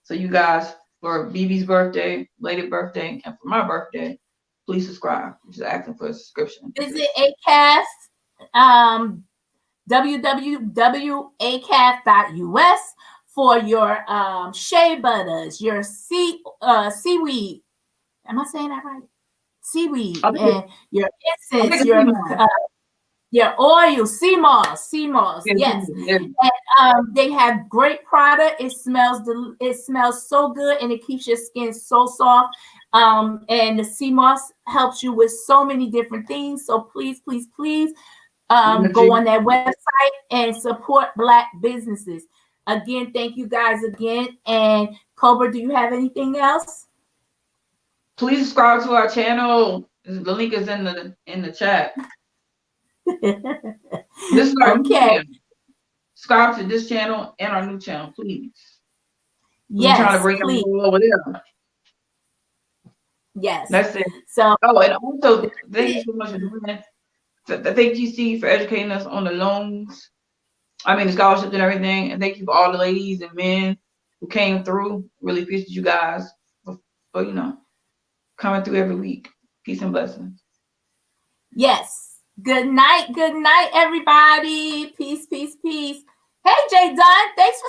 So you guys, for BB's birthday, lady birthday, and for my birthday, please subscribe. I'm just asking for a subscription.
Visit ACAST, www.acast.us for your shea butters, your seaweed. Am I saying that right? Seaweed and your essence, your oil, sea moss, yes. And they have great product. It smells so good, and it keeps your skin so soft. And the sea moss helps you with so many different things. So please, go on that website and support Black businesses. Again, thank you guys again. And Cobra, do you have anything else?
Please subscribe to our channel. The link is in the chat. This is our new channel. Subscribe to this channel and our new channel, please.
Yes,
we're trying to bring them over there.
Yes,
that's it.
So,
and also thank you so much for doing that. Thank you, for educating us on the loans. I mean, the scholarships and everything. And thank you for all the ladies and men who came through. Really appreciate you guys for coming through every week. Peace and blessings.
Yes. Good night, everybody. Peace. Hey, Jay Dunn, thanks for